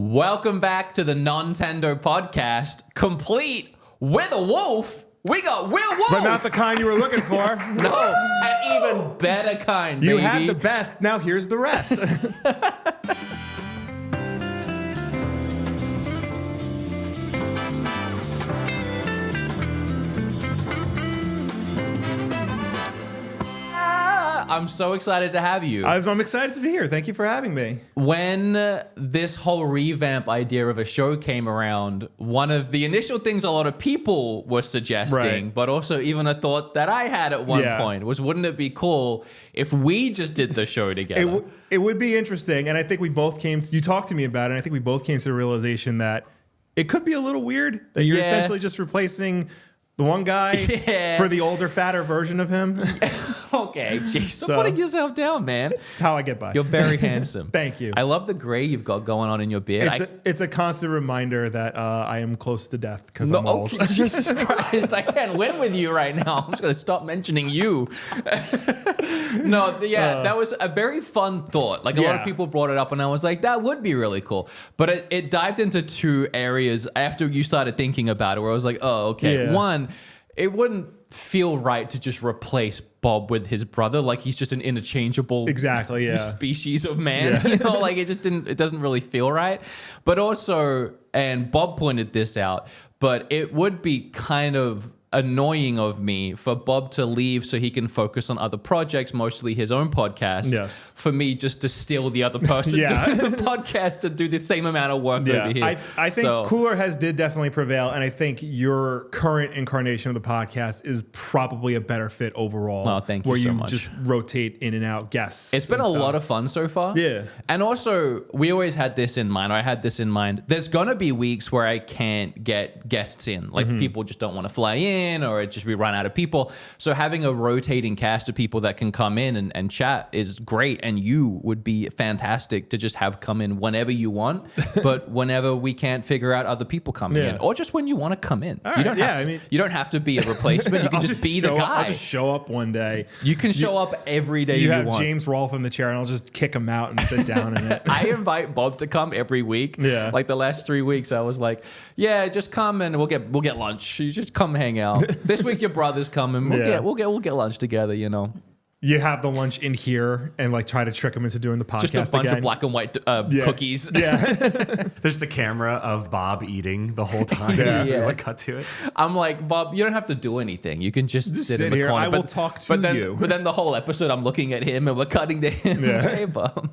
Welcome back to the Nontendo Podcast, complete with a wolf. We got Will Wolff. But not the kind you were looking for. No, an even better kind, You baby. had the best, now here's the rest. I'm so excited to have you. I'm excited to be here. Thank you for having me. When this whole revamp idea of a show came around, one of the initial things a lot of people were suggesting, Right. but also even a thought that I had at one point was, wouldn't it be cool if we just did the show together? It would be interesting, and I think we both you talked to me about it, and I think we both came to the realization that it could be a little weird that you're essentially just replacing the one guy for the older, fatter version of him. Okay, jeez. Stop putting yourself down, man. How I get by. You're very handsome. Thank you. I love the gray you've got going on in your beard. It's a constant reminder that I am close to death because I'm old. Okay, Jesus Christ, I can't win with you right now. I'm just going to stop mentioning you. That was a very fun thought. Like, a lot of people brought it up, and I was like, that would be really cool. But it dived into two areas after you started thinking about it, where I was like, oh, okay. Yeah. One, it wouldn't feel right to just replace Bob with his brother, like he's just an interchangeable species of man. You know, like it doesn't really feel right. But also, and Bob pointed this out, but it would be kind of annoying of me for Bob to leave so he can focus on other projects, mostly his own podcast. Yes. For me just to steal the other person doing the podcast to do the same amount of work over here. I think cooler heads did definitely prevail, and I think your current incarnation of the podcast is probably a better fit overall. Oh, thank you so much. Where you just rotate in and out guests. It's been a lot of fun so far. Yeah. And also, we always had this in mind, or I had this in mind. There's going to be weeks where I can't get guests in. Like, people just don't want to fly in, or it just we run out of people. So having a rotating cast of people that can come in and chat is great. And you would be fantastic to just have come in whenever you want, but whenever we can't figure out other people coming in, or just when you want to come in. All you right. you don't have to be a replacement. You can just be the guy. I'll just show up one day. You can show up every day you want. have James Rolfe in the chair, and I'll just kick him out and sit down in it. I invite Bob to come every week. Yeah. Like the last 3 weeks, I was like, yeah, just come and we'll get lunch. You just come hang out. This week your brother's coming. We'll get lunch together, you know. You have the lunch in here and like try to trick him into doing the podcast. Just a bunch of black and white cookies. Yeah. There's a camera of Bob eating the whole time. We like cut to it. I'm like, Bob, you don't have to do anything. You can just sit in the here. corner. I will talk to you. But then the whole episode, I'm looking at him and we're cutting to him. Yeah. Hey, Bob.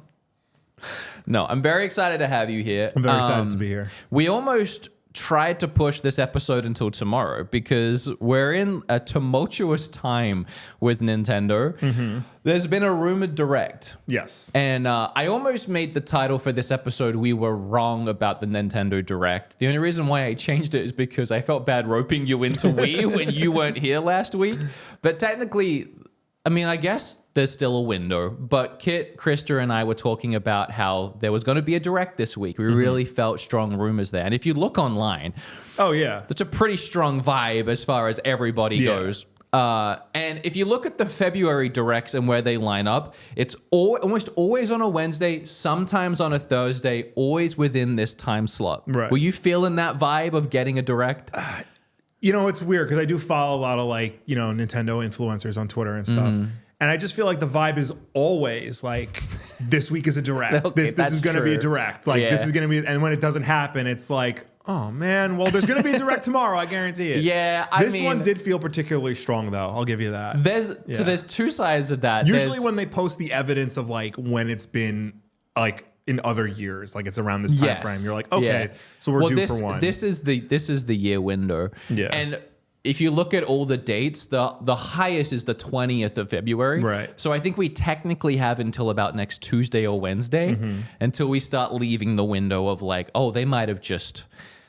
No, I'm very excited to have you here. I'm very excited to be here. We almost tried to push this episode until tomorrow because we're in a tumultuous time with Nintendo. There's been a rumored direct. Yes. And I almost made the title for this episode, We Were Wrong About the Nintendo Direct. The only reason why I changed it is because I felt bad roping you into Wii when you weren't here last week. But technically, I mean, I guess there's still a window, but Kit, Krista, and I were talking about how there was going to be a direct this week. We really felt strong rumors there. And if you look online, that's a pretty strong vibe as far as everybody goes. And if you look at the February directs and where they line up, it's almost always on a Wednesday, sometimes on a Thursday, always within this time slot. Right. Were you feeling that vibe of getting a direct? You know, it's weird because I do follow a lot of like, Nintendo influencers on Twitter and stuff. And I just feel like the vibe is always like, this week is a direct. Okay, this is going to be a direct. Like, this is going to be, and when it doesn't happen, it's like, oh man, well, there's going to be a direct tomorrow. I guarantee it. Yeah, this one did feel particularly strong though. I'll give you that. So there's two sides of that. Usually when they post the evidence of like when it's been like in other years, like it's around this time frame, you're like, okay, so we're due for one. This is the year window. Yeah. And if you look at all the dates, the highest is the 20th of February. Right. So I think we technically have until about next Tuesday or Wednesday until we start leaving the window of like, oh, they might have just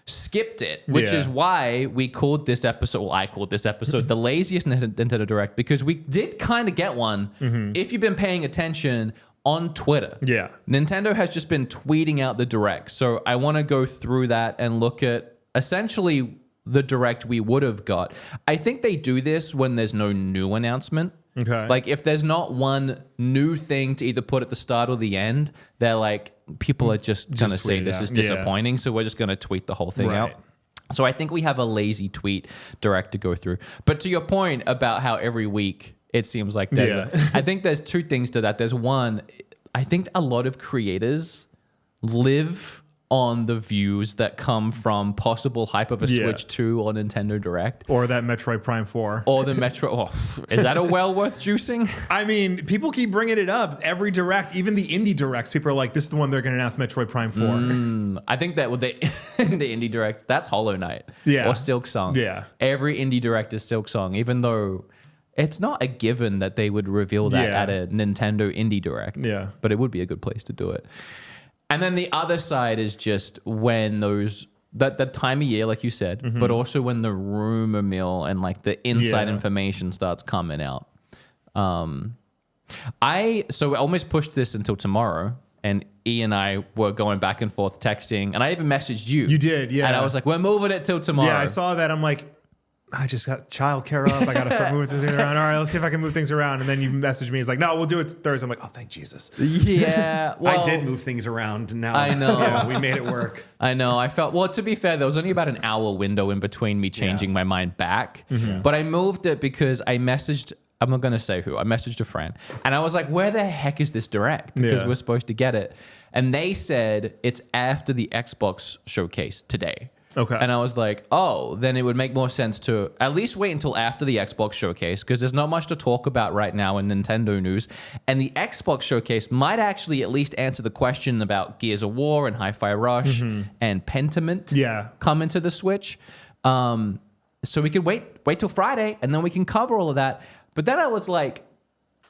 skipped it, which is why we called this episode, well, I called this episode the laziest Nintendo Direct, because we did kind of get one. If you've been paying attention on Twitter. Yeah. Nintendo has just been tweeting out the direct. So I want to go through that and look at essentially the direct we would have got. I think they do this when there's no new announcement. Okay. Like if there's not one new thing to either put at the start or the end, they're like, people are just going to say tweet it this out. is disappointing. So we're just going to tweet the whole thing Right. out. So I think we have a lazy tweet direct to go through. But to your point about how every week it seems like there's I think there's two things to that. There's one, I think a lot of creators live on the views that come from possible hype of a Switch 2 or Nintendo Direct. Or that Metroid Prime 4. Or the Metro. Oh, is that a well worth juicing? I mean, people keep bringing it up. Every Direct, even the indie Directs, people are like, this is the one they're going to announce Metroid Prime 4. I think that with the indie Direct, that's Hollow Knight. Yeah. Or Silk Song. Yeah. Every indie Direct is Silk Song, even though it's not a given that they would reveal that at a Nintendo indie Direct. Yeah. But it would be a good place to do it. And then the other side is just when that time of year, like you said, but also when the rumor mill and like the inside information starts coming out. I almost pushed this until tomorrow, and E and I were going back and forth texting, and I even messaged you. You did, yeah. And I was like, we're moving it till tomorrow. Yeah, I saw that. I'm like, I just got childcare up. I got to start moving things around. All right, let's see if I can move things around. And then you messaged me. It's like, no, we'll do it Thursday. I'm like, oh, thank Jesus. Yeah. Well, I did move things around. Now I know. Yeah, we made it work. I know. I felt, well, to be fair, there was only about an hour window in between me changing my mind back. But I moved it because I messaged, I'm not going to say who, I messaged a friend. And I was like, where the heck is this Direct? Because we're supposed to get it. And they said it's after the Xbox showcase today. Okay. And I was like, oh, then it would make more sense to at least wait until after the Xbox showcase, because there's not much to talk about right now in Nintendo news. And the Xbox showcase might actually at least answer the question about Gears of War and Hi-Fi Rush and Pentiment coming to the Switch. So we could wait till Friday, and then we can cover all of that. But then I was like,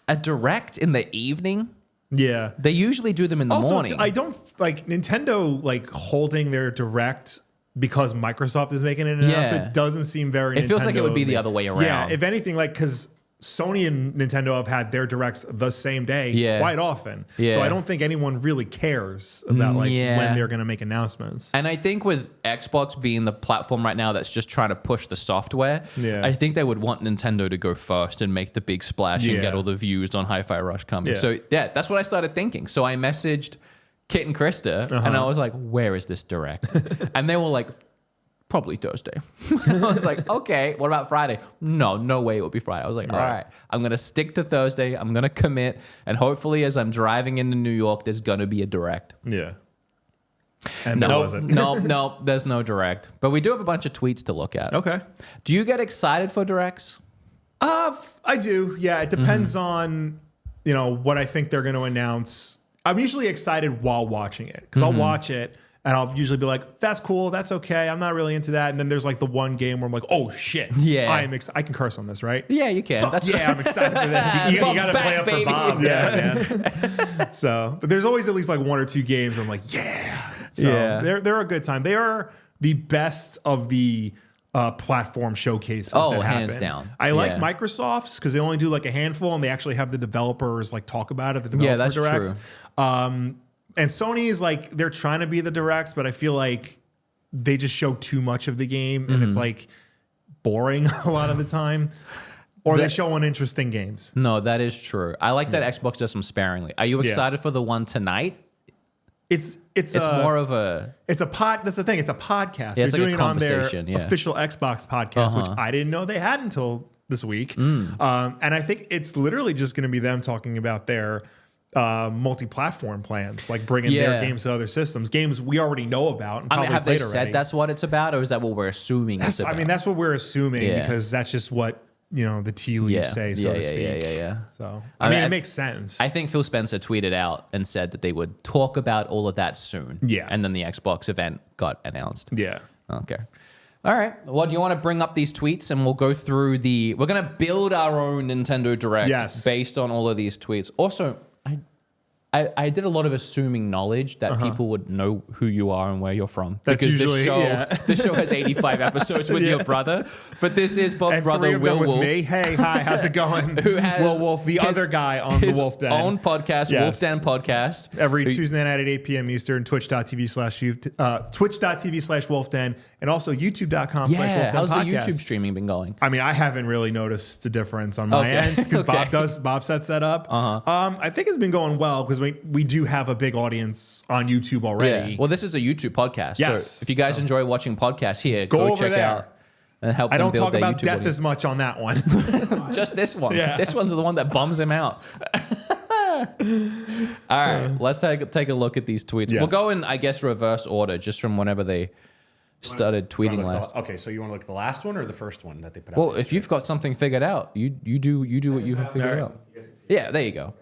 a Direct in the evening? Yeah. They usually do them in the morning. I don't like Nintendo like holding their Direct because Microsoft is making an announcement doesn't seem very. It feels like it would be the other way around. Yeah, if anything, like because Sony and Nintendo have had their Directs the same day quite often. Yeah. So I don't think anyone really cares about like when they're going to make announcements. And I think with Xbox being the platform right now that's just trying to push the software, I think they would want Nintendo to go first and make the big splash and get all the views on Hi-Fi Rush coming. So yeah, that's what I started thinking. So I messaged Kit and Krista and I was like, where is this Direct? And they were like, probably Thursday. I was like, okay, what about Friday? No way it would be Friday. I was like, all right, I'm going to stick to Thursday. I'm going to commit. And hopefully as I'm driving into New York, there's going to be a Direct. Yeah. And there wasn't. No, there's no Direct. But we do have a bunch of tweets to look at. Okay. Do you get excited for Directs? I do. Yeah, it depends on, what I think they're going to announce. I'm usually excited while watching it because I'll watch it and I'll usually be like, that's cool. That's okay. I'm not really into that. And then there's like the one game where I'm like, oh shit. Yeah. I can curse on this, right? Yeah, you can. I'm excited for this. You got to play up baby. for Bob. Yeah. So, but there's always at least like one or two games where I'm like, yeah. So they're a good time. They are the best of the platform showcases that happen. Hands down. I like Microsoft's because they only do like a handful and they actually have the developers like talk about it. The developer that's directs. true. And Sony's like they're trying to be the directs, but I feel like they just show too much of the game and it's like boring a lot of the time. Or they show uninteresting games. No, that is true. I like that Xbox does them sparingly. Are you excited for the one tonight? It's more of a... It's a That's the thing. It's a podcast. They're like doing it on their conversation, official Xbox podcast, which I didn't know they had until this week. And I think it's literally just going to be them talking about their multi-platform plans, like bringing their games to other systems, games we already know about. And have they said that's what it's about, or is that what we're assuming it's about? I mean, that's what we're assuming because that's just what the tea leaves say, so to speak. Yeah. So I mean, it makes sense. I think Phil Spencer tweeted out and said that they would talk about all of that soon. Yeah, and then the Xbox event got announced. Yeah. Okay. All right. Well, do you want to bring up these tweets and we'll go through we're going to build our own Nintendo Direct based on all of these tweets. Also, I did a lot of assuming knowledge that people would know who you are and where you're from. That's because usually, this show has 85 episodes with your brother, but this is Bob's and brother, 3 of them Will with Wulff. me. Hey, hi, how's it going? Who has Will Wulff, the other guy on the his Wolf Den. own podcast, Yes. WULFFDEN Podcast. Every Tuesday night at 8 p.m. Eastern, twitch.tv/WolfFden, and also youtube.com/WolfFden Yeah, how's the podcast. YouTube streaming been going? I mean, I haven't really noticed the difference on my end because Bob sets that up. I think it's been going well because we do have a big audience on YouTube already. Yeah. Well, this is a YouTube podcast. Yes. So if you guys enjoy watching podcasts here, Go go over check there. out and help I them don't build talk their about YouTube death audience. as much on that one. Just this one. Yeah. This one's the one that bums him out. All right, let's take a look at these tweets. Yes. We'll go in, I guess, reverse order, just from whenever they started tweeting last. Okay, so you want to look at the last one or the first one that they put out? Well, if you've got something figured out, you do what you have figured out. Yeah, there you go.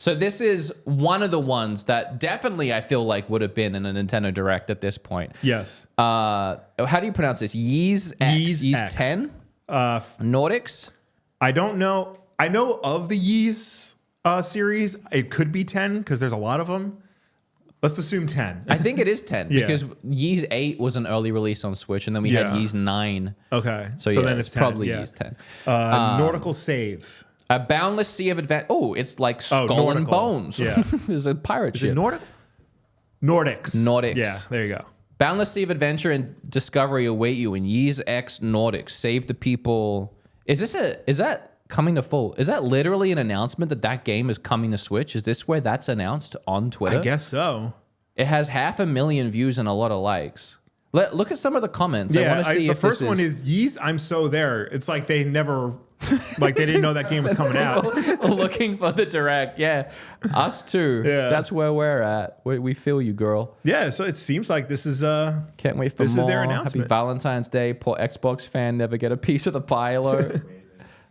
So this is one of the ones that definitely I feel like would have been in a Nintendo Direct at this point. Yes. How do you pronounce this? Yeez X. Yeez Yeez X. 10? Nordics? I don't know. I know of the Yeez series. It could be 10 because there's a lot of them. Let's assume 10. I think it is 10 Yeah. because Yeez 8 was an early release on Switch, and then we had Yeah. Yeez 9. Okay. So yeah, then it's 10. probably yeah. Yeez 10. Nautical Save. A Boundless Sea of Adventure. Oh, it's like Skull and Nautical. Bones. Yeah. There's a pirate Is it ship. Nordic? Nordics. Nordics. Yeah, there you go. Boundless Sea of Adventure and Discovery await you in Yeez X Nordics. Save the people. Is that coming to full? Is that literally an announcement that game is coming to Switch? Is this where that's announced on Twitter? I guess so. It has 500,000 views and a lot of likes. Look at some of the comments. I want to see the if first this one is Yeez, I'm so there. It's like they never, like they didn't know that game was coming out. looking for the Direct. Yeah, us too. Yeah. That's where we're at. We feel you, girl. Yeah, so it seems like this is Can't wait for This is more. their Happy announcement. Valentine's Day. Poor Xbox fan never get a piece of the pie alert.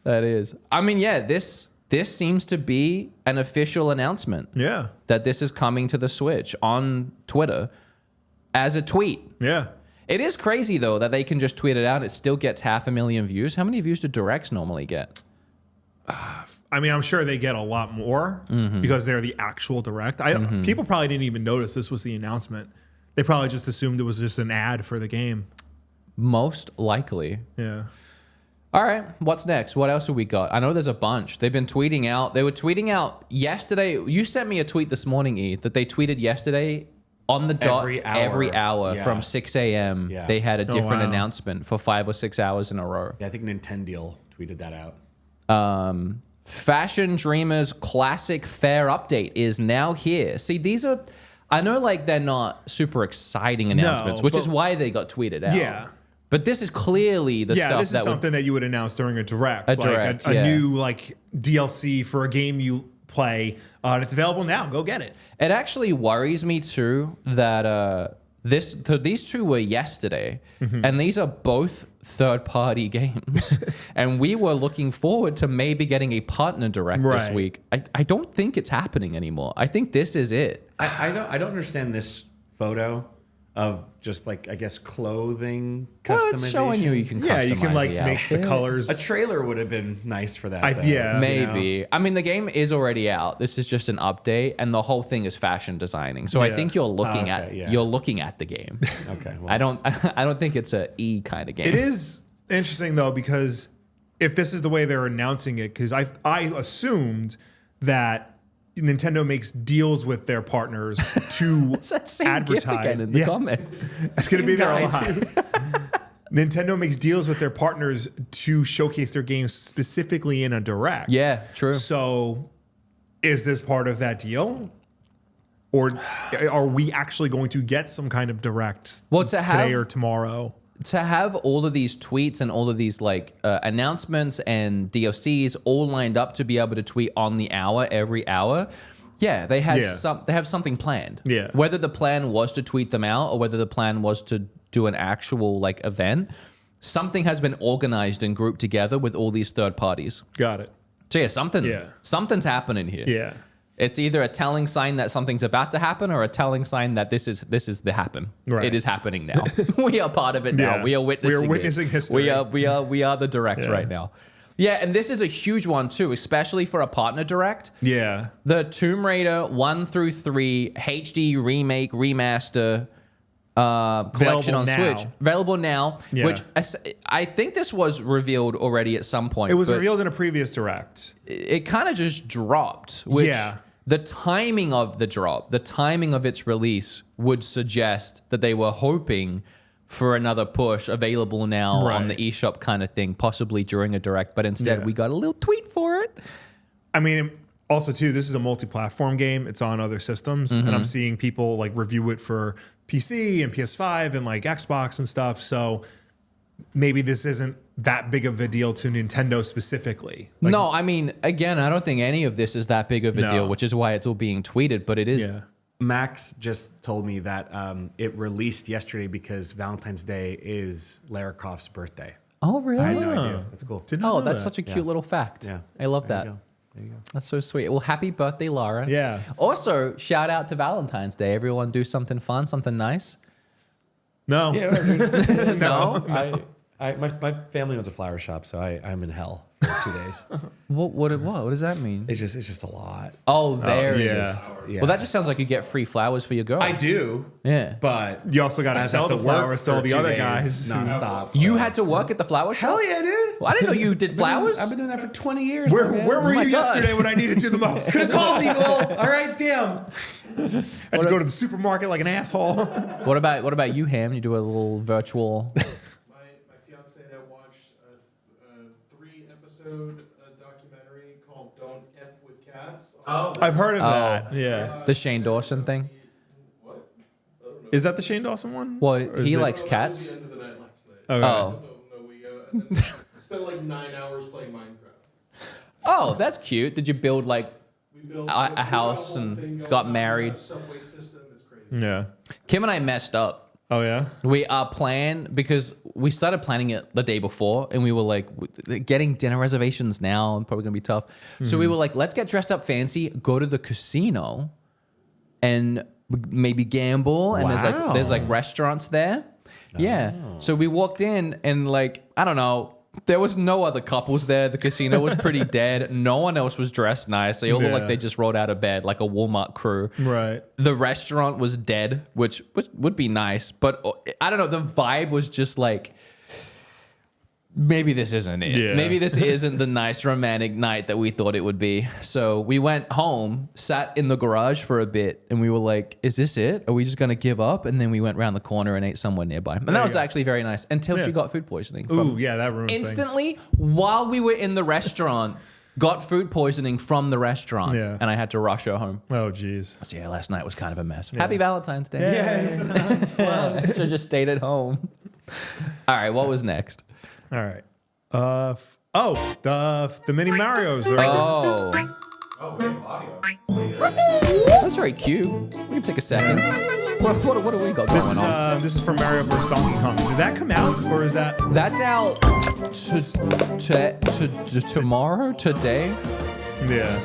That is. I mean, yeah, this seems to be an official announcement yeah. that this is coming to the Switch on Twitter as a tweet. Yeah. It is crazy, though, that they can just tweet it out. It still gets 500,000 views. How many views do Directs normally get? I mean, I'm sure they get a lot more because they're the actual Direct. People probably didn't even notice this was the announcement. They probably just assumed it was just an ad for the game. Most likely. Yeah. All right, what's next? What else have we got? I know there's a bunch. They've been tweeting out. They were tweeting out yesterday. You sent me a tweet this morning, E, that they tweeted yesterday on the dot every hour Yeah. from 6 a.m. Yeah. They had a different wow. announcement for 5 or 6 hours in a row. Yeah, I think Nintendo tweeted that out. Fashion Dreamers Classic Fair Update is now here. See, these are, I know like they're not super exciting announcements, which but- is why they got tweeted out. Yeah. But this is clearly the stuff this is that would something that you would announce during a Direct. A like Direct, a yeah. new like DLC for a game you play. It's available now. Go get it. It actually worries me too that these two were yesterday, and these are both third-party games, and we were looking forward to maybe getting a partner Direct this Right. week. I don't think it's happening anymore. I think this is it. I don't understand this photo of just like, I guess, clothing Well, customization. it's showing you can Yeah, you can customize like the make the outfit. colors. A trailer would have been nice for that. though, yeah. Maybe. I mean, the game is already out. This is just an update, and the whole thing is fashion designing. So I Yeah. think you're looking okay, yeah. you're looking at the game. Okay. Well, I don't think it's a E kind of game. It is interesting though because if this is the way they're announcing it, because I assumed that Nintendo makes deals with their partners to It's that same GIF advertise. again in the Yeah. comments. It's going to be there a guy, lot. Nintendo makes deals with their partners to showcase their games specifically in a Direct. Yeah, true. So is this part of that deal? Or are we actually going to get some kind of Direct Well, to have- today or tomorrow? To have all of these tweets and all of these like announcements and DLCs all lined up to be able to tweet on the hour every hour. Yeah, they had Yeah. they have something planned. Yeah. Whether the plan was to tweet them out or whether the plan was to do an actual like event, something has been organized and grouped together with all these third parties. Got it. So yeah, Yeah. something's happening here. Yeah. It's either a telling sign that something's about to happen or a telling sign that this is the happen. Right. It is happening now. We are part of it now. Yeah. We are witnessing We are witnessing it. history. We are the Direct Yeah. right now. Yeah, and this is a huge one too, especially for a partner direct. Yeah. The Tomb Raider 1 through 3 HD remake remaster collection on Switch. Available now, Yeah. which I think this was revealed already at some point. It was revealed in a previous direct. It kind of just dropped, which the timing of the drop, the timing of its release would suggest that they were hoping for another push available now on the eShop kind of thing, possibly during a direct, but instead we got a little tweet for it. I mean, also too, this is a multi-platform game. It's on other systems, and I'm seeing people like review it for PC and PS5 and like Xbox and stuff. So maybe this isn't that big of a deal to Nintendo specifically. Like, No, I mean, again, I don't think any of this is that big of a deal, which is why it's all being tweeted, but it is. Yeah. Max just told me that it released yesterday because Valentine's Day is Lara Croft's birthday. Oh, really? I had no idea. That's cool. Did not know That's that. such a cute little fact. Yeah. I love There that. you go. There you go. That's so sweet. Well, happy birthday, Lara. Yeah. Also, shout out to Valentine's Day. Everyone do something fun, something nice. No. Yeah, No? my family owns a flower shop, so I'm in hell for 2 days. What does that mean? It's just a lot. Oh, there it yeah. is. Yeah. Well, that just sounds like you get free flowers for your girl. I do, Yeah. but You also got to I have sell to the work flowers to all for the 2 other days guys. nonstop. You so. had to work at the flower shop? Hell yeah, dude! Well, I didn't know you did flowers. I've been doing that for 20 years. Where man. were my you God. yesterday when I needed you the most? Could have called me, Will. All right, damn. I had to go to the supermarket like an asshole. What about you, Ham? You do a little virtual. My fiance and I watched a 3-episode documentary called "Don't F with Cats." I've heard of that. Yeah. The Shane Dawson thing. What? Is that the Shane Dawson one? Well, Or is he it- likes That was cats. the end of the night last night. Okay. Oh. No, we and then spent like 9 hours playing Minecraft. Oh, that's cute. Did you build like We built a house whole and thing going got on, married? a subway system. It's crazy. Yeah. Kim and I messed up. Oh, yeah? We planned because we started planning it the day before, and we were like, getting dinner reservations now and probably gonna be tough. So we were like, let's get dressed up fancy, go to the casino, and maybe gamble. And there's like restaurants there. Yeah. So we walked in, and like, I don't know. There was no other couples there. The casino was pretty dead. No one else was dressed nice. They all looked like they just rolled out of bed, like a Walmart crew. Right. The restaurant was dead, which would be nice. But I don't know. The vibe was just like, maybe this isn't it. Yeah. Maybe this isn't the nice romantic night that we thought it would be. So we went home, sat in the garage for a bit, and we were like, is this it? Are we just going to give up? And then we went around the corner and ate somewhere nearby. And that was actually very nice until she got food poisoning. Ooh, yeah, that ruins Instantly, while we were in the restaurant, got food poisoning from the restaurant. Yeah. And I had to rush her home. things. Oh, jeez. So yeah, last night was kind of a mess. Happy Valentine's Day. Yeah. Should have just stayed at home. All right, what was next? All right. The mini Marios are That's very cute. We can take a second. What do we got going on? this is from Mario vs. Donkey Kong. Did that come out, or is that? That's out tomorrow, today. Yeah.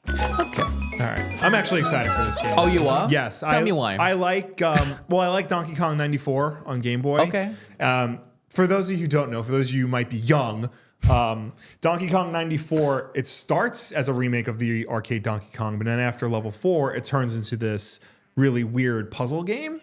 Okay. All right. I'm actually excited for this game. Oh, you are? Yes. Tell me why. I like Donkey Kong 94 on Game Boy. Okay. For those of you who don't know, for those of you who might be young, Donkey Kong 94, it starts as a remake of the arcade Donkey Kong, but then after level 4, it turns into this really weird puzzle game.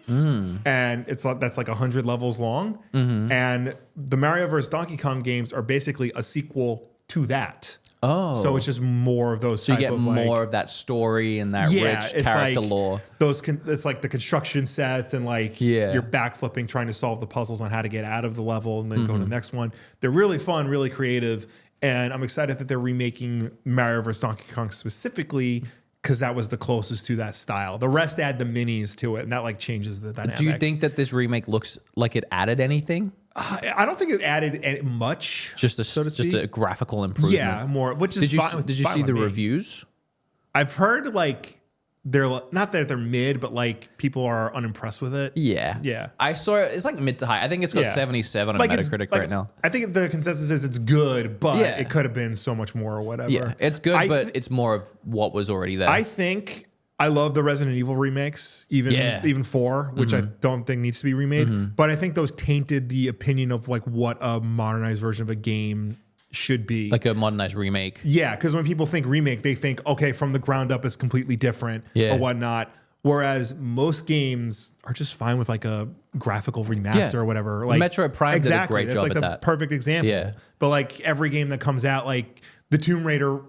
And that's like 100 levels long. And the Mario vs. Donkey Kong games are basically a sequel to that. Oh. So it's just more of those So you type get of like, more of that story and that rich character lore. It's like the construction sets and like you're backflipping, trying to solve the puzzles on how to get out of the level and then go to the next one. They're really fun, really creative, and I'm excited that they're remaking Mario vs. Donkey Kong specifically because that was the closest to that style. The rest add the minis to it, and that like changes the dynamic. Do you think that this remake looks like it added anything? I don't think it added much. Just a graphical improvement. Yeah, more. Which is fine. Did you see the reviews? I've heard like they're not that they're mid, but like people are unimpressed with it. Yeah. I saw it. It's like mid to high. I think it's got 77 on Metacritic right now. I think the consensus is it's good, but Yeah. it could have been so much more or whatever. Yeah, it's good, but it's more of what was already there. I think I love the Resident Evil remakes, even 4, which I don't think needs to be remade. But I think those tainted the opinion of like what a modernized version of a game should be. Like a modernized remake. Yeah, because when people think remake, they think, okay, from the ground up, it's completely different or whatnot. Whereas most games are just fine with like a graphical remaster or whatever. Like Metroid Prime did a great job like at that. Perfect example. Yeah. But like every game that comes out, like the Tomb Raider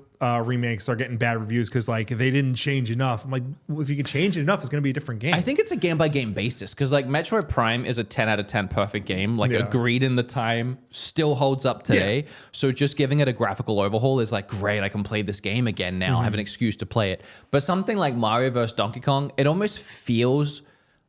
remakes are getting bad reviews because like they didn't change enough. I'm like, well, if you can change it enough, it's going to be a different game. I think it's a game by game basis because like Metroid Prime is a 10 out of 10 perfect game. Like agreed in the time, still holds up today. Yeah. So just giving it a graphical overhaul is like, great, I can play this game again now. I have an excuse to play it. But something like Mario vs. Donkey Kong, it almost feels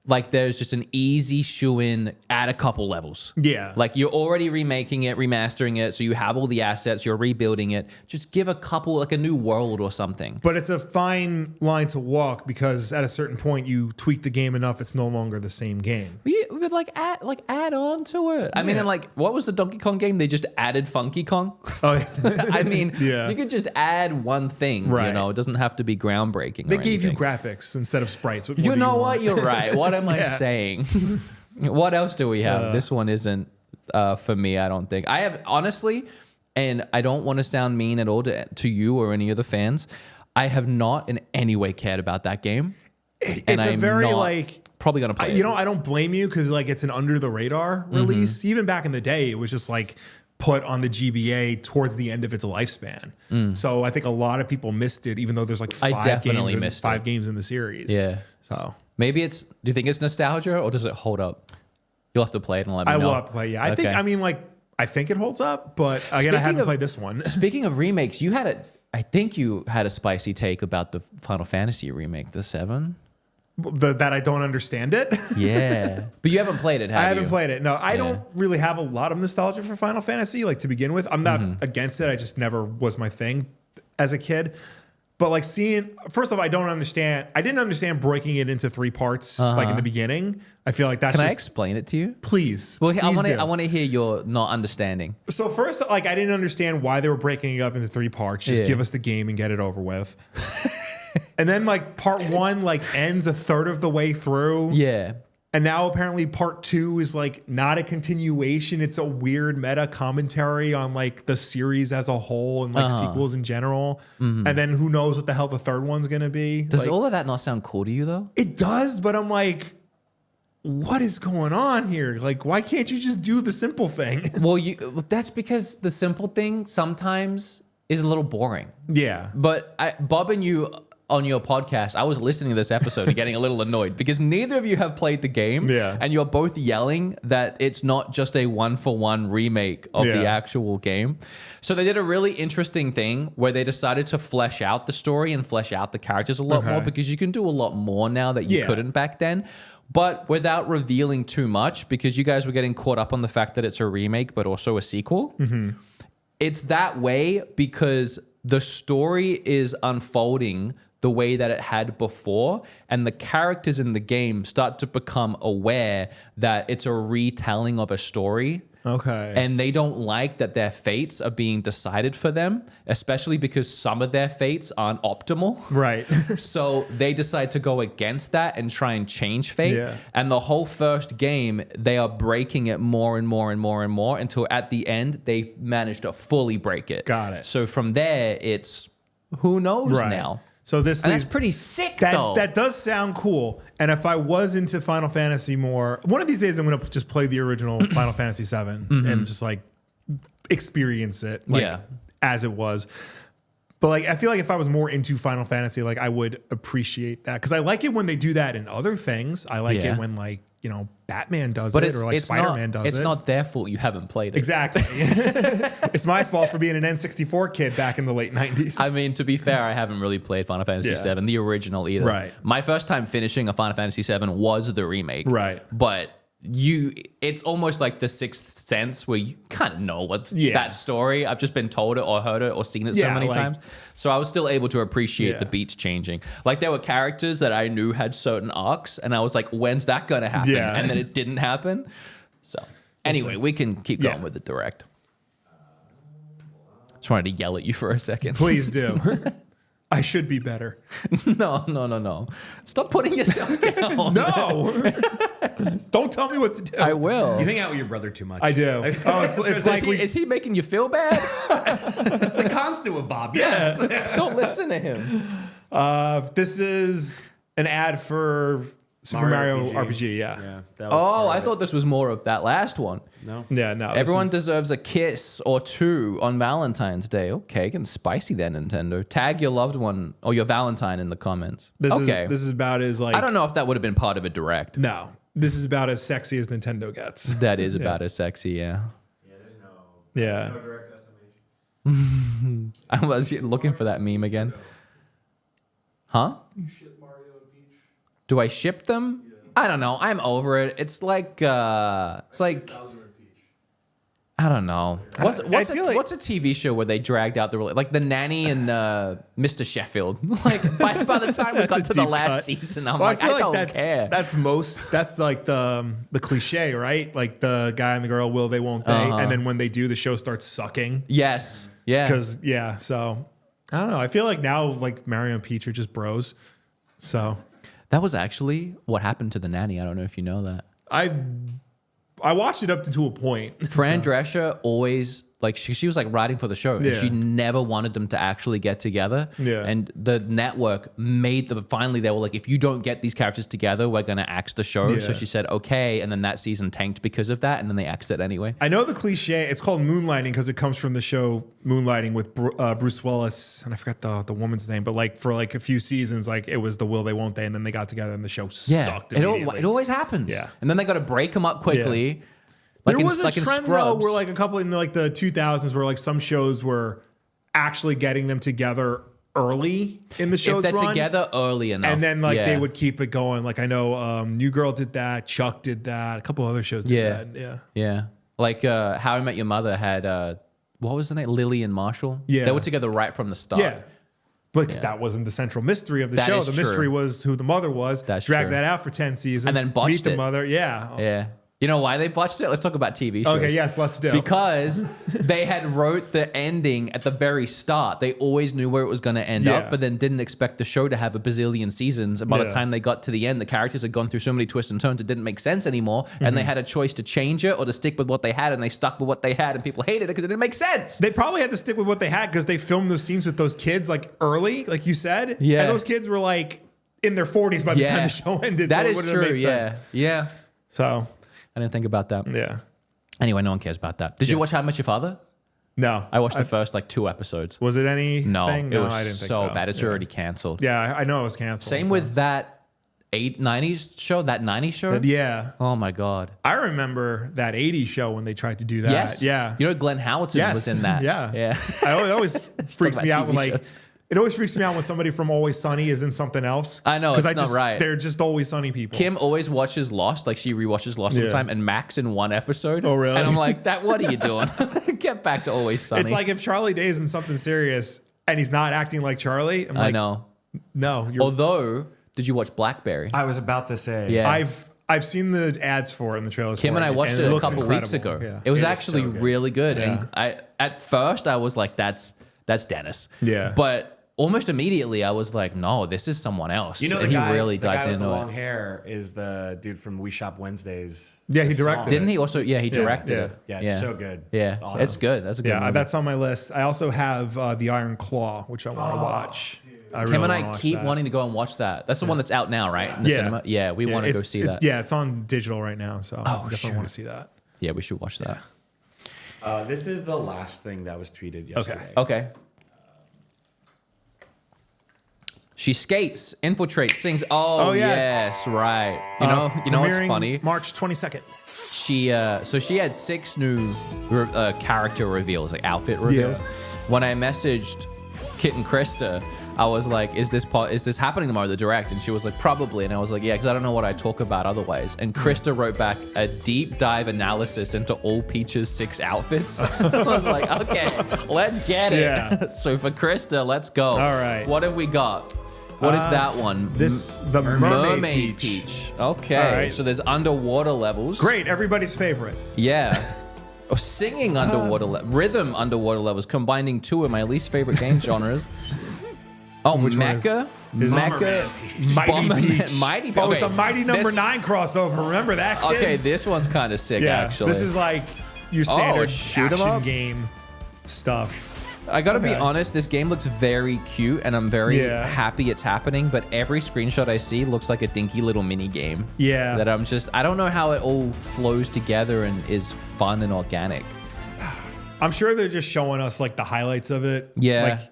like there's just an easy shoe-in, add a couple levels. Yeah. Like you're already remaking it, remastering it, so you have all the assets, you're rebuilding it. Just give a couple, like a new world or something. But it's a fine line to walk because at a certain point you tweak the game enough, it's no longer the same game. We would add on to it. I mean, and like, what was the Donkey Kong game? They just added Funky Kong. Oh, yeah. I mean, you could just add one thing, right. You know, it doesn't have to be groundbreaking. They gave you graphics instead of sprites. You know what? You're right. What am I saying? What else do we have? This one isn't for me, I don't think. I have, honestly, and I don't want to sound mean at all to you or any of the fans, I have not in any way cared about that game. It's a very probably gonna play it. You know, I don't blame you because like it's an under the radar release. Even back in the day, it was just like put on the GBA towards the end of its lifespan. So I think a lot of people missed it, even though there's like five games in the series. Yeah. So maybe it's. Do you think it's nostalgia or does it hold up? You'll have to play it and let me know. I will have to play. Yeah, I think. I mean, like I think it holds up, but again, I haven't played this one. Speaking of remakes, you had a. I think you had a spicy take about the Final Fantasy remake, the 7. That I don't understand it. Yeah. But you haven't played it, have you? I haven't played it. No, I don't really have a lot of nostalgia for Final Fantasy, like to begin with. I'm not against it. I just never was my thing as a kid. But like first of all, I didn't understand breaking it into 3 parts like in the beginning. I feel like that's Can I explain it to you? Please. Well, I want to hear your not understanding. So first, like I didn't understand why they were breaking it up into 3 parts. Just give us the game and get it over with. And then like part 1 like ends a third of the way through. Yeah. And now apparently part 2 is like not a continuation. It's a weird meta commentary on like the series as a whole and like sequels in general. And then who knows what the hell the third one's going to be. Does all of that not sound cool to you though? It does, but I'm like, what is going on here? Like, why can't you just do the simple thing? Well, that's because the simple thing sometimes is a little boring. Yeah. But Bob and you on your podcast, I was listening to this episode and getting a little annoyed because neither of you have played the game. Yeah. And you're both yelling that it's not just a 1-for-1 remake of the actual game. So they did a really interesting thing where they decided to flesh out the story and flesh out the characters a lot more because you can do a lot more now that you couldn't back then. But without revealing too much, because you guys were getting caught up on the fact that it's a remake, but also a sequel. It's that way because the story is unfolding the way that it had before, and the characters in the game start to become aware that it's a retelling of a story. Okay. And they don't like that their fates are being decided for them, especially because some of their fates aren't optimal. Right. So they decide to go against that and try and change fate. Yeah. And the whole first game, they are breaking it more and more and more and more until at the end, they manage to fully break it. Got it. So from there, it's who knows now. So that's pretty sick, though. That does sound cool. And if I was into Final Fantasy more, one of these days I'm going to just play the original Final Fantasy 7 and just like experience it as it was. But like I feel like if I was more into Final Fantasy, like I would appreciate that because I like it when they do that in other things. I like it when like, you know, Batman does it or like Spider-Man does it. It's not their fault you haven't played it. Exactly. It's my fault for being an N64 kid back in the late 90s. I mean, to be fair, I haven't really played Final Fantasy VII, the original either. Right. My first time finishing a Final Fantasy VII was the remake. Right. But it's almost like the Sixth Sense where you kind of know what's that story. I've just been told it or heard it or seen it so many times. So I was still able to appreciate the beats changing. Like there were characters that I knew had certain arcs and I was like, when's that going to happen? Yeah. And then it didn't happen. So anyway, we can keep going with the direct. Just wanted to yell at you for a second. Please do. I should be better. No. Stop putting yourself down. No. Don't tell me what to do. I will. You hang out with your brother too much. I do. Oh, it's like Is he making you feel bad? It's the constant, Bob. Yes. Don't listen to him. This is an ad for Super Mario RPG. Yeah. That was I thought this was more of that last one. no. Yeah. No. this Everyone is- deserves a kiss or two on Valentine's Day. Okay, getting spicy there, Nintendo. Tag your loved one or your Valentine in the comments. This okay. is about as like. I don't know if that would have been part of a direct. No. This is about as sexy as Nintendo gets. That is about as sexy, yeah. Yeah. I was looking for that meme again. Huh? You ship Mario and Peach. Do I ship them? I don't know. I'm over it. It's like 1,000 and Peach. I don't know. What's feel like- what's a TV show where they dragged out the like the nanny and Mr. Sheffield? Like by the time we That's got a to the deep last cut. season, I'm Well, like, I feel I don't like care. that's like the cliche, right? Like the guy and the girl, will they, won't they? And then when they do, the show starts sucking. Yes. Yeah. Because so I don't know. I feel like now like Mario and Peach are just bros. So That was actually what happened to the nanny. I don't know if you know that. I watched it up to a point. Fran Drescher always like she was like writing for the show and Yeah. she never wanted them to actually get together. Yeah. And the network made them finally they were like, if you don't get these characters together, we're gonna axe the show. Yeah. So she said okay, and then that season tanked because of that, and then they axed it anyway. I know the cliche. It's called Moonlighting because it comes from the show Moonlighting with Bruce Willis, and I forgot the woman's name, but like for like a few seasons, like it was the will they, won't they, and then they got together and the show sucked immediately. It always happens. Yeah. And then they got to break them up quickly. Like There was a in trend though Scrubs. where like a couple in like the 2000s where like some shows were actually getting them together early in the show's if they're run. together early enough, And then like yeah. they would keep it going. Like I know New Girl did that, Chuck did that, a couple other shows did Yeah. that. Yeah. Yeah. Like How I Met Your Mother had what was the name? Lily and Marshall. Yeah. They were together right from the start. Yeah. But that wasn't the central mystery of the That show. is The true. mystery was who the mother was. That's Drag true. that out for 10 seasons. And then botched Meet the it. mother. Yeah. Yeah. You know why they botched it? Let's talk about TV shows. Okay, yes, let's do. Because they had wrote the ending at the very start. They always knew where it was going to end Yeah. up, but then didn't expect the show to have a bazillion seasons. And by the Yeah. time they got to the end, the characters had gone through so many twists and turns, it didn't make sense anymore. And they had a choice to change it or to stick with what they had, and they stuck with what they had, and people hated it because it didn't make sense. They probably had to stick with what they had because they filmed those scenes with those kids like early, like you said. Yeah. And those kids were like in their 40s by the time the show ended. That so it is wouldn't have true. made Yeah. sense. Yeah. So, I didn't think about that. yeah. Anyway, no one cares about that. Did you watch How I Met Your Father? No. I watched the first like 2 episodes. Was it any? No, thing? it was I didn't think so so bad. It's yeah. already canceled. Yeah, I know it was canceled. Same so. with that 90s show, that 90s show. Yeah. Oh my God. I remember that 80s show when they tried to do that. Yes. Yeah. You know, Glenn Howerton Yes. was in that. Yeah. Yeah. It always freaks about me out when TV like shows. it always freaks me out when somebody from Always Sunny is in something else. I know, 'Cause it's not right. They're just Always Sunny people. Kim always watches Lost, like she rewatches Lost all Yeah. the time, and Max in one episode. Oh, really? And I'm like, what are you doing? Get back to Always Sunny. It's like if Charlie Day's in something serious and he's not acting like Charlie. I'm I like, know. no. You're, Although, did you watch Blackberry? I was about to say. Yeah. I've seen the ads for it in the trailers. Kim for and I watched it a looks couple weeks ago. incredible. Yeah. It was It is actually so good. really good. Yeah. And at first I was like, that's Dennis. Yeah. But almost immediately I was like, no, this is someone else. You know, and the guy, he really the guy dived with the into long it. hair is the dude from We Shop Wednesdays. Yeah, he The song. directed Didn't he also? Yeah, he directed yeah. it. Yeah, it's so good. Yeah, Awesome. it's good. That's a good Yeah, movie. that's on my list. I also have The Iron Claw, which I want to watch. I really Kim and wanna I watch keep that. wanting to go and watch that. That's the one that's out now, right? In the Yeah. cinema? Yeah, we want to go see that. Yeah, it's on digital right now, so I definitely sure. want to see that. Yeah, we should watch that. This is the last thing that was tweeted yesterday. Okay. She skates, infiltrates, sings. Oh, Oh, yes. yes, right. You know what's Premiering funny? March 22nd. She had 6 new character reveals, like outfit reveals. Yeah. When I messaged Kit and Krista, I was like, "Is this happening tomorrow, the direct?" And she was like, "Probably." And I was like, "Yeah, because I don't know what I talk about otherwise." And Krista wrote back a deep dive analysis into all Peach's 6 outfits. I was like, "Okay, let's get it." Yeah. So for Krista, let's go. All right. What have we got? What is that one? The Mermaid Peach. Okay. All right. So there's underwater levels. Great, everybody's favorite. Yeah. Oh, singing underwater, rhythm underwater levels, combining 2 of my least favorite game genres. Oh, Which one is- Mecha? is Mecha. Mighty Peach. Mighty Peach. Oh, it's a Mighty Number this- 9 crossover. Remember that, kids? Okay, this one's kind of sick, yeah, actually. this is like your standard shoot 'em action up? game stuff. I gotta be Okay. honest, this game looks very cute, and I'm very happy it's happening, but every screenshot I see looks like a dinky little mini game. Yeah. That I don't know how it all flows together and is fun and organic. I'm sure they're just showing us like the highlights of it. Yeah. Like,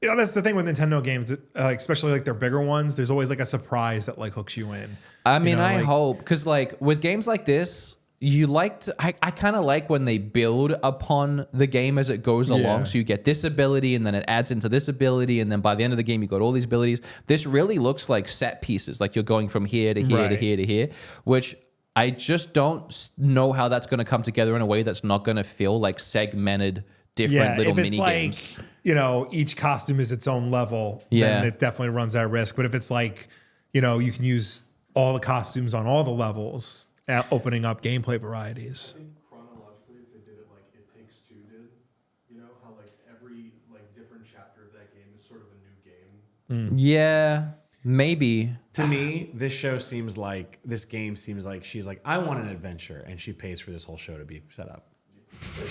you know, that's the thing with Nintendo games, especially like their bigger ones. There's always like a surprise that like hooks you in. I mean, know, I like- hope, because like with games like this, you like to, I kind of like when they build upon the game as it goes along. Yeah. So you get this ability and then it adds into this ability. And then by the end of the game, you got all these abilities. This really looks like set pieces. Like you're going from here to here to Right. here to here, which I just don't know how that's going to come together in a way that's not going to feel like segmented different little if it's mini like, games. you know, each costume is its own level, Yeah. then it definitely runs that risk. But if it's like, you know, you can use all the costumes on all the levels, opening up gameplay varieties. I think chronologically, if they did it like It Takes Two did, you know, how like every like different chapter of that game is sort of a new game. Yeah, maybe. To me, this game seems like she's like, I want an adventure, and she pays for this whole show to be set up.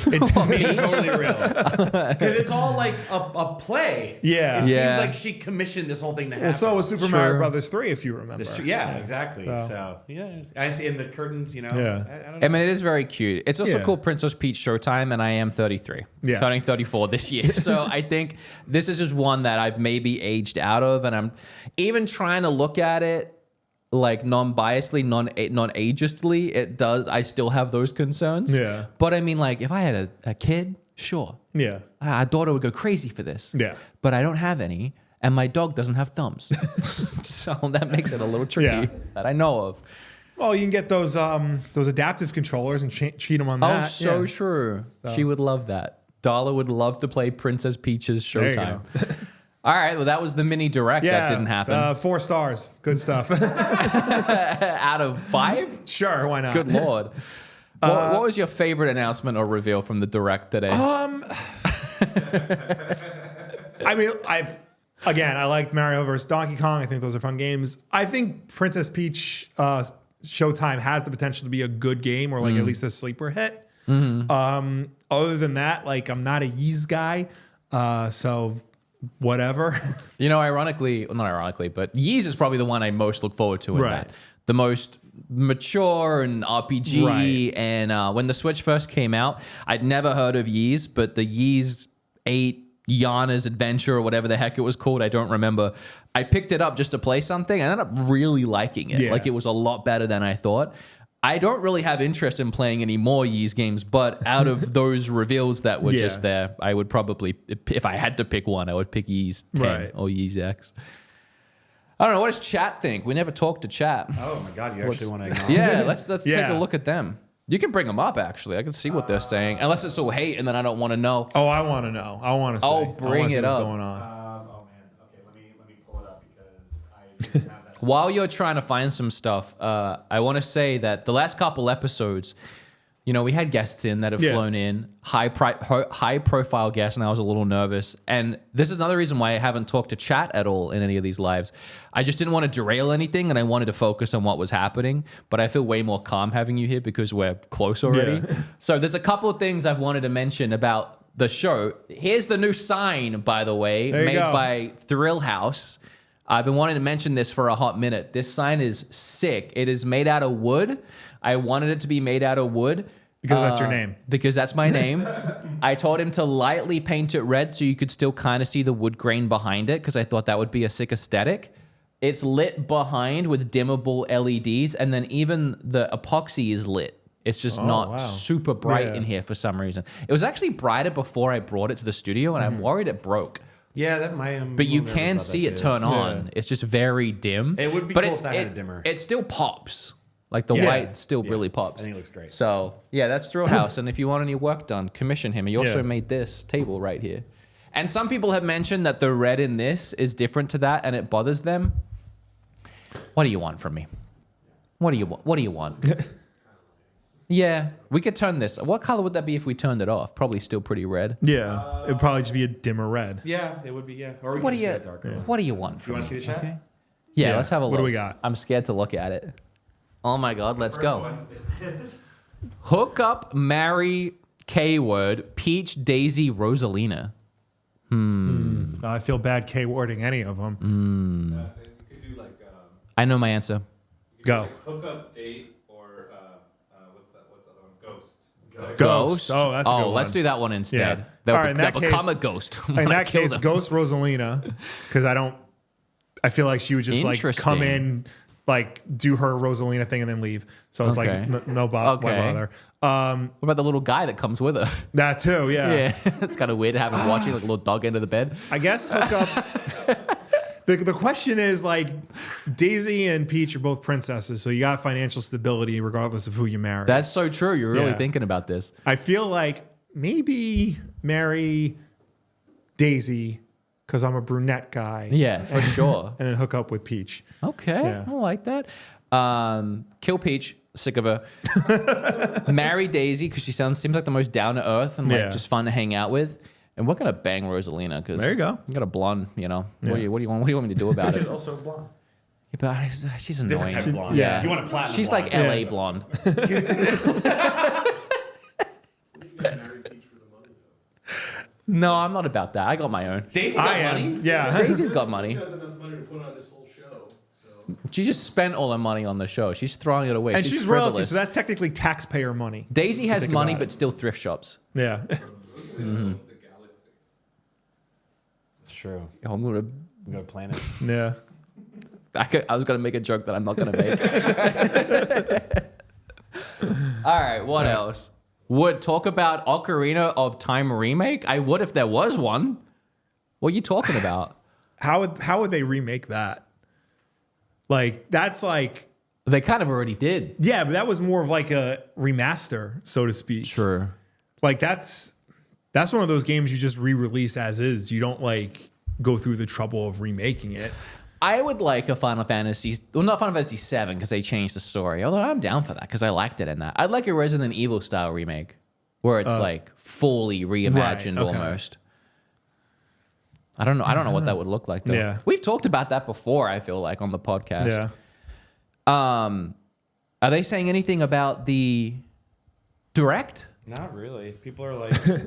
It's totally real. Because it's all like a play. Yeah. It Yeah. seems like she commissioned this whole thing to happen. Well, so was Super Mario Brothers 3, if you remember. Yeah, exactly. So, yeah. I see in the curtains, you know. Yeah. I don't know. I mean, it is very cute. It's also Yeah. called Princess Peach Showtime, and I am 33. Yeah. Turning 34 this year. So I think this is just one that I've maybe aged out of, and I'm even trying to look at it like non-biasedly, non-ageistly. It does. I still have those concerns. Yeah. But I mean, like, if I had a kid, sure. Yeah. I thought I would go crazy for this. Yeah. But I don't have any, and my dog doesn't have thumbs. So that makes it a little tricky Yeah. that I know of. Well, you can get those adaptive controllers and cheat them on that. Oh, so Yeah. true. She would love that. Darla would love to play Princess Peach's There you Showtime. All right, well, that was the mini direct. That didn't happen. 4 stars. Good stuff. Out of 5? Sure, why not? Good Lord. What was your favorite announcement or reveal from the direct today? I mean, I liked Mario vs. Donkey Kong. I think those are fun games. I think Princess Peach Showtime has the potential to be a good game, or like at least a sleeper hit. Other than that, like I'm not a Yeez guy, so whatever. You know, ironically, well, not ironically, but Yeez is probably the one I most look forward to in Right. that. The most mature and RPG. Right. And when the Switch first came out, I'd never heard of Yeez, but the Yeez 8 Yana's Adventure or whatever the heck it was called, I don't remember. I picked it up just to play something. I ended up really liking it. Yeah. Like, it was a lot better than I thought. I don't really have interest in playing any more Yeez games, but out of those reveals that were just there, I would probably, if I had to pick one, I would pick Yeez 10 Right. or Yeez X. I don't know. What does chat think? We never talked to chat. Oh, my God. You actually want to acknowledge Yeah, let's take Yeah. a look at them. You can bring them up, actually. I can see what they're saying. Unless it's all hate, and then I don't want to know. Oh, I want to know. I want to say. Oh, I wanna bring see it what's up. going on. Oh, man. Okay, let me pull it up because I didn't have that. While you're trying to find some stuff, I want to say that the last couple episodes, you know, we had guests in that have Yeah. flown in, high profile guests, and I was a little nervous. And this is another reason why I haven't talked to chat at all in any of these lives. I just didn't want to derail anything, and I wanted to focus on what was happening. But I feel way more calm having you here because we're close already. Yeah. So there's a couple of things I've wanted to mention about the show. Here's the new sign, by the way, There you made go. by Thrill House. I've been wanting to mention this for a hot minute. This sign is sick. It is made out of wood. I wanted it to be made out of wood. Because that's your name. Because that's my name. I told him to lightly paint it red so you could still kind of see the wood grain behind it because I thought that would be a sick aesthetic. It's lit behind with dimmable LEDs, and then even the epoxy is lit. It's just not wow. super bright Yeah. in here for some reason. It was actually brighter before I brought it to the studio, and I'm worried it broke. Yeah, that might. But you can see it turn on. Yeah. It's just very dim. It would be but cool it's, if I had a dimmer. It still pops. Like the Yeah. white still really pops. I think it looks great. So yeah, that's Thrill House. And if you want any work done, commission him. He also Yeah. made this table right here. And some people have mentioned that the red in this is different to that, and it bothers them. What do you want from me? What do you want? What do you want? Yeah, we could turn this. What color would that be if we turned it off? Probably still pretty red. Yeah, it'd probably just be a dimmer red. Yeah, it would be. Yeah. Or we What can do just you get it darker. What do you want from wanna me? see the chat? Okay. Yeah, let's have a look. What do we got? I'm scared to look at it. Oh my god, let's go. Hook up, marry, K-word, Peach, Daisy, Rosalina. I feel bad K-wording any of them. You could do like I know my answer. Go. hook up, date, or what's the other one? Ghost. Ghost. Oh, that's a good one. let's do that one instead. Yeah. They'll, All right, in they'll that become case- a ghost. In that case, Ghost Rosalina, because I feel like she would just like come Interesting. in, like do her Rosalina thing and then leave. So it's Okay. like no bother. Okay. What about the little guy that comes with her? That too, yeah. Yeah, it's kind of weird to have him watching like a little dog under the bed. I guess hook up. The question is like Daisy and Peach are both princesses, so you got financial stability regardless of who you marry. That's so true. You're really Yeah. thinking about this. I feel like maybe marry Daisy because I'm a brunette guy. Yeah, for sure. And then hook up with Peach. Okay, Yeah. I like that. Kill Peach, sick of her. Marry Daisy because she seems like the most down to earth and like Yeah. just fun to hang out with. And we're gonna bang Rosalina because There you go. You got a blonde, you know. Yeah. What do you want me to do about it? She's also blonde. Yeah, but she's annoying. Different type of blonde. Yeah. You want a platinum She's like blonde. LA Yeah. blonde. You can marry Peach for the money, though. No, I'm not about that. I got my own. Daisy I got money? am. Yeah. Daisy's got money. She has enough money to put on this whole show, so. She just spent all her money on the show. She's throwing it away. And she's royalty, frivolous. so that's technically taxpayer money. Daisy has think money, about it. but still thrift shops. Yeah. It's true. I'm gonna. We go to planets. Yeah. I was gonna make a joke that I'm not gonna make. All right, what else? Would talk about Ocarina of Time remake? I would if there was one. What are you talking about? How would they remake that? Like that's like They kind of already did. yeah, but that was more of like a remaster, so to speak. Sure. Like that's one of those games you just re-release as is. You don't like go through the trouble of remaking it. I would like a Final Fantasy, well, not Final Fantasy 7 because they changed the story. Although I'm down for that because I liked it in that. I'd like a Resident Evil style remake where it's like fully reimagined Right, okay. almost. I don't know what that would look like though. Yeah. We've talked about that before, I feel like, on the podcast. Yeah. Are they saying anything about the direct? Not really. People are like, Well,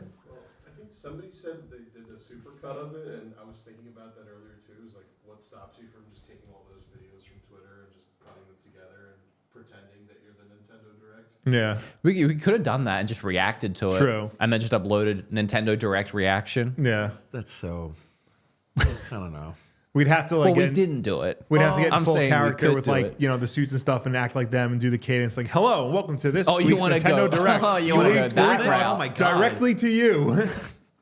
I think somebody said they did a super cut of it, and I was thinking about that earlier too. Is like, what stops you from just taking all those videos from Twitter and just cutting them together and pretending that you're the Nintendo Direct? Yeah. We could have done that and just reacted to it. True. And then just uploaded Nintendo Direct reaction. Yeah. that's so. I don't know. We'd have to Well, like we get, didn't do it. we'd have to get in I'm full saying we character could with do like, it. you know, the suits and stuff and act like them and do the cadence like, hello, and welcome to this Oh, you week's wanna Nintendo go- Direct. Oh, you wanna go week's that Direct route. Oh my God. Directly to you.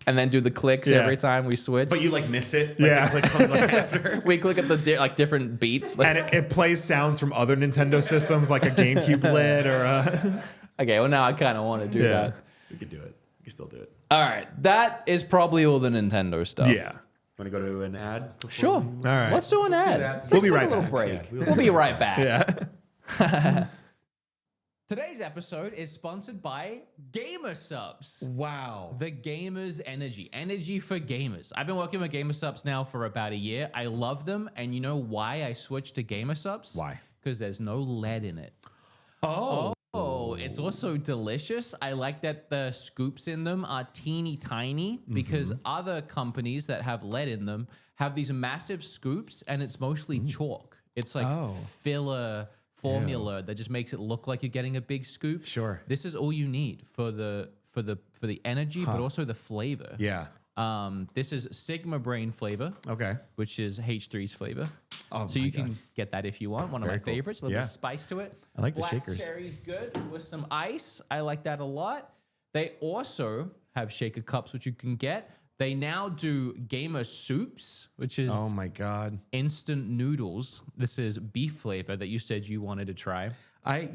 And then do the clicks Yeah. every time we switch. But you like miss it. Like, Yeah. the click comes like after. We click at the different beats. Like, And it plays sounds from other Nintendo systems like a GameCube lid or a... okay, well now I kind of want to do Yeah. that. We could do it. We can still do it. All right, that is probably all the Nintendo stuff. Yeah. Want to go to an ad? before Sure. we- All right. Let's do an ad. that. Let's We'll be take right a little back. break. Yeah, we'll be right back. Yeah. Today's episode is sponsored by GamerSupps. Wow. The gamers' energy for gamers. I've been working with GamerSupps now for about a year. I love them, and you know why I switched to GamerSupps? Why? Because there's no lead in it. Oh, it's also delicious. I like that the scoops in them are teeny tiny because other companies that have lead in them have these massive scoops and it's mostly chalk. It's like filler formula that just makes it look like you're getting a big scoop. Sure. This is all you need for the energy, but also the flavor. Yeah. This is Sigma Brain flavor, Okay. which is H3's flavor. Oh So my you God. can get that if you want. One of Very my cool. favorites. A little bit Yeah. of spice to it. I like the Black shakers. cherry's good with some ice. I like that a lot. They also have shaker cups, which you can get. They now do GamerSupps, which is Oh my God. instant noodles. This is beef flavor that you said you wanted to try. I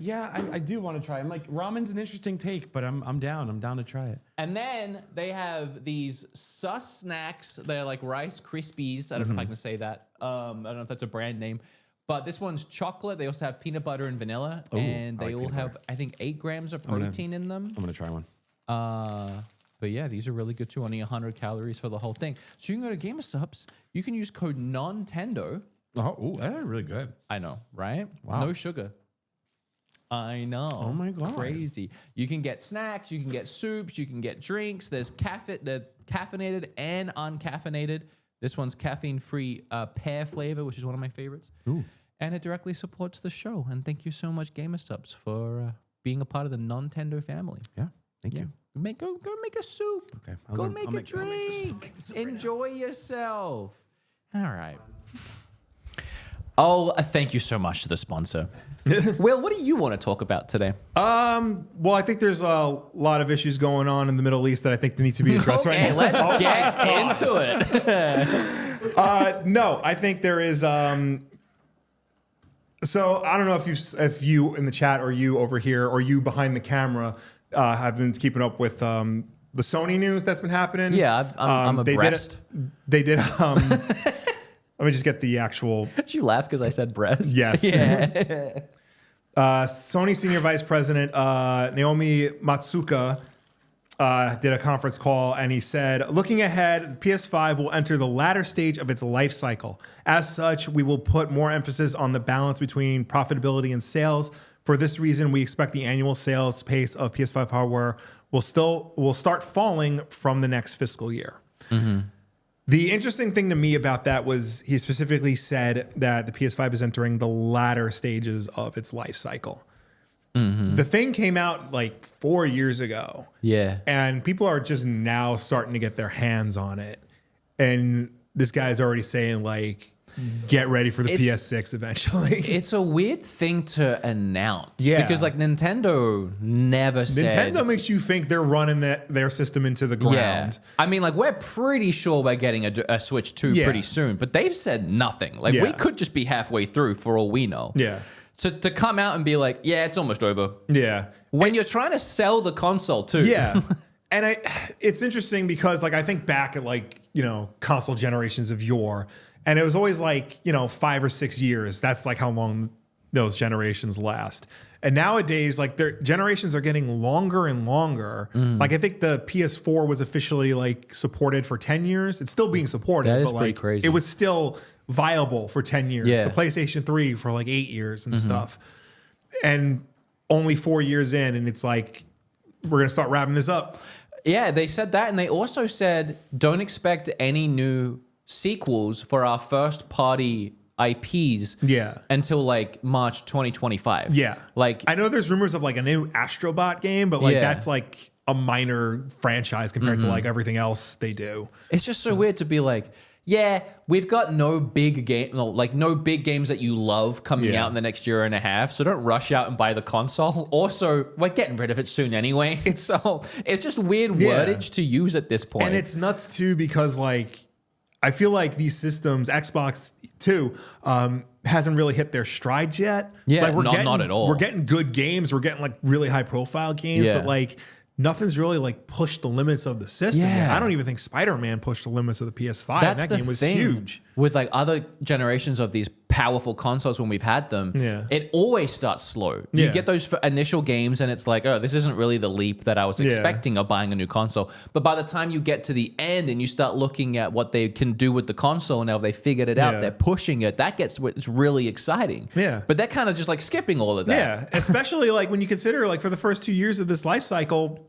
do want to try. I'm like, ramen's an interesting take, but I'm down. I'm down to try it. And then they have these sus snacks. They're like Rice Krispies. I don't know if I can say that. I don't know if that's a brand name. But this one's chocolate. They also have peanut butter and vanilla. And they all have, I think, 8 grams of protein in them. I'm going to try one. But yeah, these are really good too. Only 100 calories for the whole thing. So you can go to GamerSupps. You can use code Nontendo. Oh, that's really good. I know, right? Wow. No sugar. I know. Oh my God. Crazy. You can get snacks, you can get soups, you can get drinks. There's caffeinated and uncaffeinated. This one's caffeine-free pear flavor, which is one of my favorites. Ooh. And it directly supports the show. And thank you so much, GamerSupps, for being a part of the Nontendo family. Yeah. Thank you. Go make a soup. Okay. Go make a drink. Enjoy yourself. All right. Oh, thank you so much to the sponsor. Will, what do you want to talk about today? Well, I think there's a lot of issues going on in the Middle East that I think need to be addressed right now. Let's get into it. No, I think there is. So I don't know if you in the chat or you over here or you behind the camera have been keeping up with the Sony news that's been happening. Yeah, I'm abreast. They did. Let me just get the actual. Did you laugh because I said breast? Yes. Yeah. Sony Senior Vice President Naomi Matsuka did a conference call, and he said, looking ahead, PS5 will enter the latter stage of its life cycle. As such, we will put more emphasis on the balance between profitability and sales. For this reason, we expect the annual sales pace of PS5 hardware will start falling from the next fiscal year. Mm-hmm. The interesting thing to me about that was he specifically said that the PS5 is entering the latter stages of its life cycle. Mm-hmm. The thing came out like 4 years ago. Yeah. And people are just now starting to get their hands on it. And this guy's already saying like, get ready for the PS6 eventually. It's a weird thing to announce. Yeah. Because like Nintendo never said. Nintendo makes you think they're running their system into the ground. Yeah. I mean, like we're pretty sure we're getting a Switch 2 pretty soon, but they've said nothing. Like we could just be halfway through for all we know. Yeah. So to come out and be like, yeah, it's almost over. Yeah. When you're trying to sell the console too. Yeah. And it's interesting because like I think back at like, console generations of yore, and it was always like, 5 or 6 years. That's like how long those generations last. And nowadays, like their generations are getting longer and longer. Like I think the PS4 was officially like supported for 10 years. It's still being supported. That is but pretty like crazy. It was still viable for 10 years. Yeah. The PlayStation 3 for like 8 years and stuff. And only 4 years in, and it's like, we're going to start wrapping this up. Yeah, they said that. And they also said, don't expect any new sequels for our first party IPs until like March 2025. Yeah. Like I know there's rumors of like a new Astrobot game, but like that's like a minor franchise compared to like everything else they do. It's just so weird to be like, yeah, we've got no big games that you love coming out in the next year and a half. So don't rush out and buy the console. Also, we're getting rid of it soon anyway. It's just weird wordage to use at this point. And it's nuts too because like I feel like these systems, Xbox too, hasn't really hit their strides yet. Yeah, like not at all. We're getting good games. We're getting like really high profile games, but like nothing's really like pushed the limits of the system. Yeah. I don't even think Spider-Man pushed the limits of the PS5. That's that game was thing. huge. With like other generations of these powerful consoles when we've had them, it always starts slow. You get those initial games and it's like, oh, this isn't really the leap that I was expecting of buying a new console. But by the time you get to the end and you start looking at what they can do with the console, now they figured it out, they're pushing it, that gets it's really exciting. Yeah. But they're kind of just like skipping all of that. Yeah, especially like when you consider like for the first 2 years of this life cycle,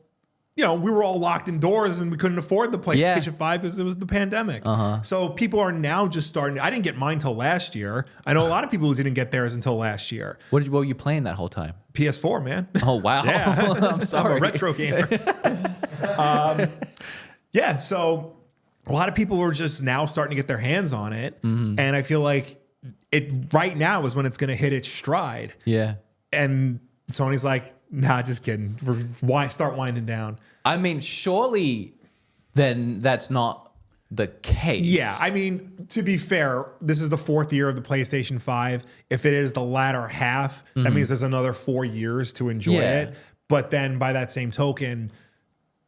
we were all locked indoors and we couldn't afford the PlayStation 5 because it was the pandemic. So people are now just starting. I didn't get mine till last year. I know a lot of people who didn't get theirs until last year. What were you playing that whole time? PS4, man. Oh, wow. Yeah. I'm sorry. I'm a retro gamer. So a lot of people were just now starting to get their hands on it. And I feel like it right now is when it's going to hit its stride. Yeah. And Sony's like, nah, just kidding. Start winding down. I mean, surely then that's not the case. Yeah, I mean, to be fair, this is the 4th year of the PlayStation 5. If it is the latter half, that means there's another 4 years to enjoy it. But then by that same token,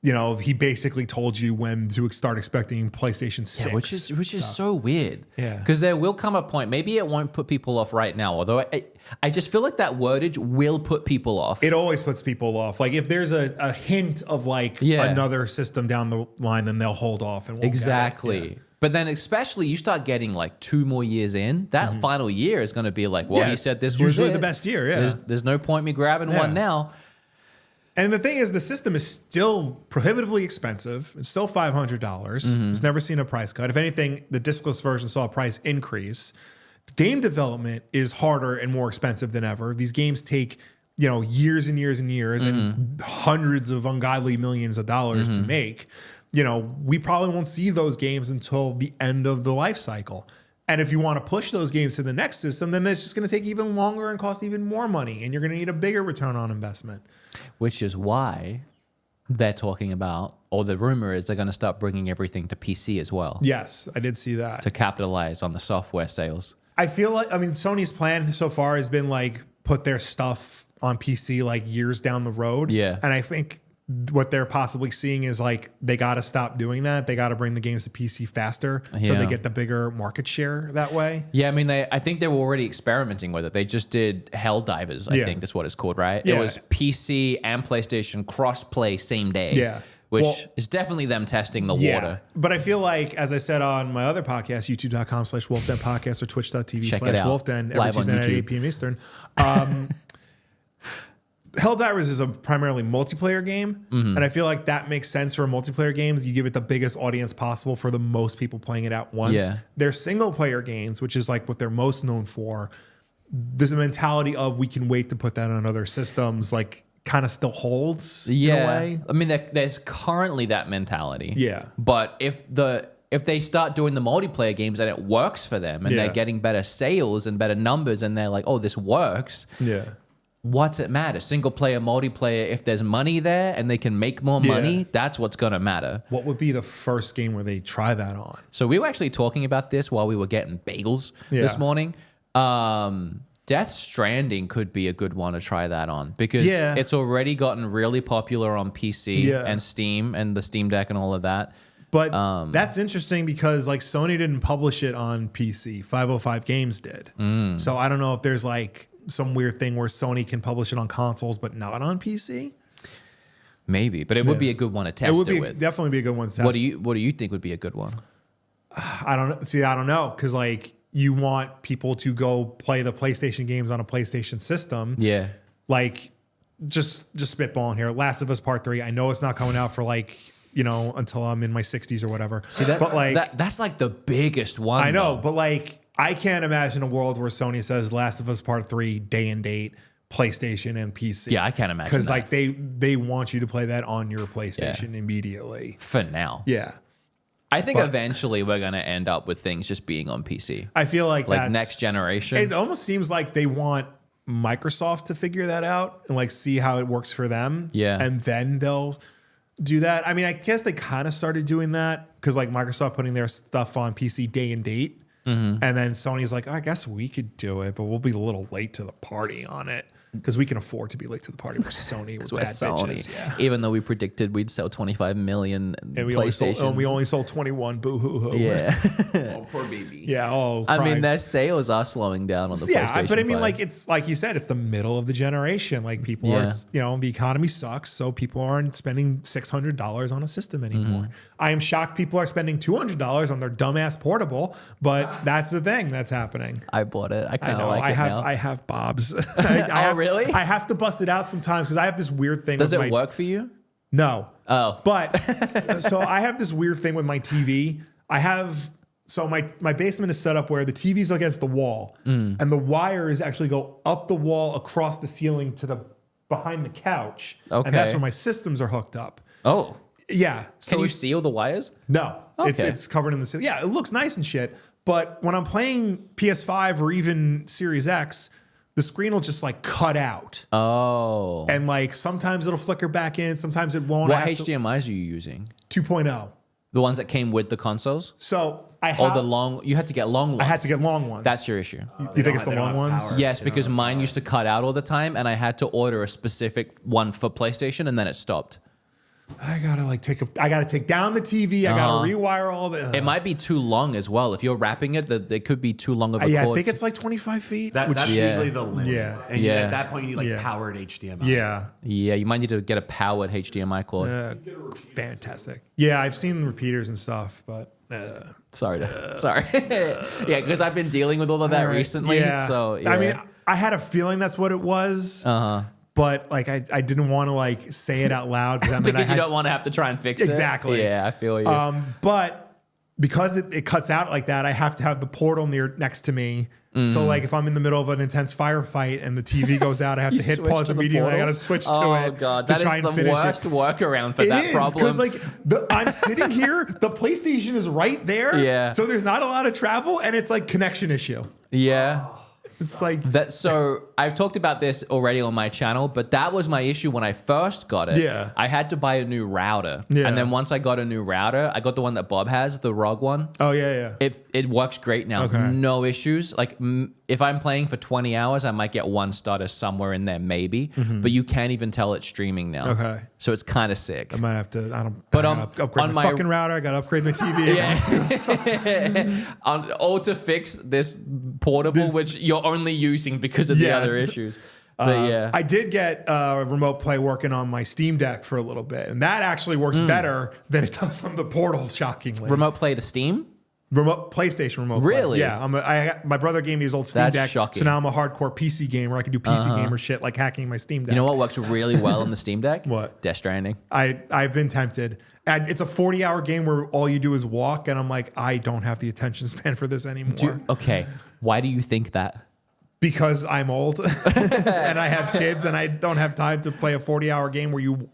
he basically told you when to start expecting PlayStation 6. Yeah, which is so weird. Yeah. Because there will come a point, maybe it won't put people off right now, although I just feel like that wordage will put people off. It always puts people off. Like if there's a hint of like another system down the line, then they'll hold off and won't exactly. get it. Yeah. But then especially you start getting like 2 more years in, that final year is going to be like, well, he said this was usually it. the best year. Yeah. There's no point me grabbing one now. And the thing is, the system is still prohibitively expensive. It's still $500. It's never seen a price cut. If anything, the discless version saw a price increase. Game development is harder and more expensive than ever. These games take, years and years and years and hundreds of ungodly millions of dollars to make. We probably won't see those games until the end of the life cycle. And if you want to push those games to the next system, then it's just going to take even longer and cost even more money. And you're going to need a bigger return on investment. Which is why they're talking about, or the rumor is they're going to start bringing everything to PC as well. Yes, I did see that. To capitalize on the software sales. I feel like, Sony's plan so far has been like put their stuff on PC like years down the road. Yeah. And I think what they're possibly seeing is like they got to stop doing that. They got to bring the games to PC faster so they get the bigger market share that way. Yeah, I think they were already experimenting with it. They just did Helldivers, I think that's what it's called, right? Yeah. It was PC and PlayStation cross-play same day. Yeah. Which is definitely them testing the water. But I feel like, as I said on my other podcast, youtube.com/WULFFDEN podcast or twitch.tv/WULFFDEN every Live on Tuesday night at YouTube. 8 p.m. Eastern. Helldivers is a primarily multiplayer game, and I feel like that makes sense for a multiplayer game. You give it the biggest audience possible for the most people playing it at once. Yeah. Their single player games, which is like what they're most known for, there's a mentality of we can wait to put that on other systems, like kind of still holds in a way. There's currently that mentality. Yeah. But if they start doing the multiplayer games and it works for them and they're getting better sales and better numbers and they're like, oh, this works. Yeah. What's it matter? Single player, multiplayer, if there's money there and they can make more money, that's what's going to matter. What would be the first game where they try that on? So we were actually talking about this while we were getting bagels this morning. Death Stranding could be a good one to try that on because it's already gotten really popular on PC and Steam and the Steam Deck and all of that. But that's interesting because like Sony didn't publish it on PC. 505 Games did. So I don't know if there's like some weird thing where Sony can publish it on consoles but not on PC. Maybe, but it would be a good one to test it would be with. Definitely be a good one to test. What do you think would be a good one? I don't know. See, I don't know because like you want people to go play the PlayStation games on a PlayStation system. Yeah. Like just spitballing here. Last of Us Part 3. I know it's not coming out for like, until I'm in my 60s or whatever. See, but like that's like the biggest one. I know, though. but like I can't imagine a world where Sony says Last of Us Part 3 day and date, PlayStation and PC. Yeah, I can't imagine because that. like they want you to play that on your PlayStation immediately. For now. Yeah. I think eventually we're going to end up with things just being on PC. I feel like next generation. It almost seems like they want Microsoft to figure that out and like see how it works for them. Yeah. And then they'll do that. I mean, I guess they kind of started doing that because like Microsoft putting their stuff on PC day and date. And then Sony's like, I guess we could do it, but we'll be a little late to the party on it. Because we can afford to be late to the party. We're Sony. We're bad bitches. Yeah. Even though we predicted we'd sell 25 million And we only sold 21. Boo hoo hoo. Yeah. Oh, poor baby. Yeah. Oh, I mean, their sales are slowing down on the PlayStation but I mean, 5. like it's like you said, it's the middle of the generation. Like people are, the economy sucks, so people aren't spending $600 on a system anymore. I am shocked people are spending $200 on their dumbass portable, but that's the thing that's happening. I bought it. I kind I know. of like it now. I have Bob's. Really? I have to bust it out sometimes because I have this weird thing. Does it work for you? No. Oh. But so I have this weird thing with my TV. My basement is set up where the TV's against the wall and the wires actually go up the wall across the ceiling to the behind the couch. Okay. And that's where my systems are hooked up. Oh. Yeah. Can you seal the wires? No. Okay. It's covered in the ceiling. Yeah, it looks nice and shit. But when I'm playing PS5 or even Series X, the screen will just like cut out. Oh. And like sometimes it'll flicker back in, sometimes it won't. What HDMIs are you using? 2.0. The ones that came with the consoles? So I have. you had to get long ones. I had to get long ones. That's your issue. You think it's the long ones? power. Yes, because mine used to cut out all the time and I had to order a specific one for PlayStation and then it stopped. I gotta take down the TV. I gotta rewire all the. It might be too long as well. If you're wrapping it, that could be too long of a cord. I think it's like 25 feet. That's usually the limit. Yeah. And at that point, you need powered HDMI. Yeah. Yeah, you might need to get a powered HDMI cord. Fantastic. Yeah, I've seen repeaters and stuff, but. Sorry. Yeah, because I've been dealing with all of that recently. Yeah. So I mean, I had a feeling that's what it was. But like I didn't want to like say it out loud because you don't want to have to try and fix it. Exactly. Yeah, I feel you. But because it cuts out like that, I have to have the portal next to me. So like if I'm in the middle of an intense firefight and the TV goes out, I have to hit pause immediately. I got to switch to it. Oh god, that is the worst workaround for that problem. Because like I'm sitting here, the PlayStation is right there. Yeah. So there's not a lot of travel, and it's like connection issue. Yeah. It's like that. So I've talked about this already on my channel, but that was my issue when I first got it. Yeah. I had to buy a new router. Yeah. And then once I got a new router, I got the one that Bob has, the ROG one. Oh yeah. It works great now. Okay. No issues. Like if I'm playing for 20 hours, I might get one stutter somewhere in there, maybe. But you can't even tell it's streaming now. Okay. So it's kind of sick. I might have to. But upgrade on my fucking router. I got to upgrade my TV. All to fix this portable, which you're only using because of the other issues. But yeah, I did get remote play working on my Steam Deck for a little bit, and that actually works better than it does on the Portal. Shockingly, remote play to Steam. PlayStation remote. Really? Play. Yeah. My brother gave me his old Steam Deck, shocking. so now I'm a hardcore PC gamer. I can do PC gamer shit like hacking my Steam Deck. You know what works really well on the Steam Deck? What? Death Stranding. I've been tempted. And it's a 40-hour game where all you do is walk, and I'm like, I don't have the attention span for this anymore. Okay, why do you think that? Because I'm old and I have kids, and I don't have time to play a 40-hour game where you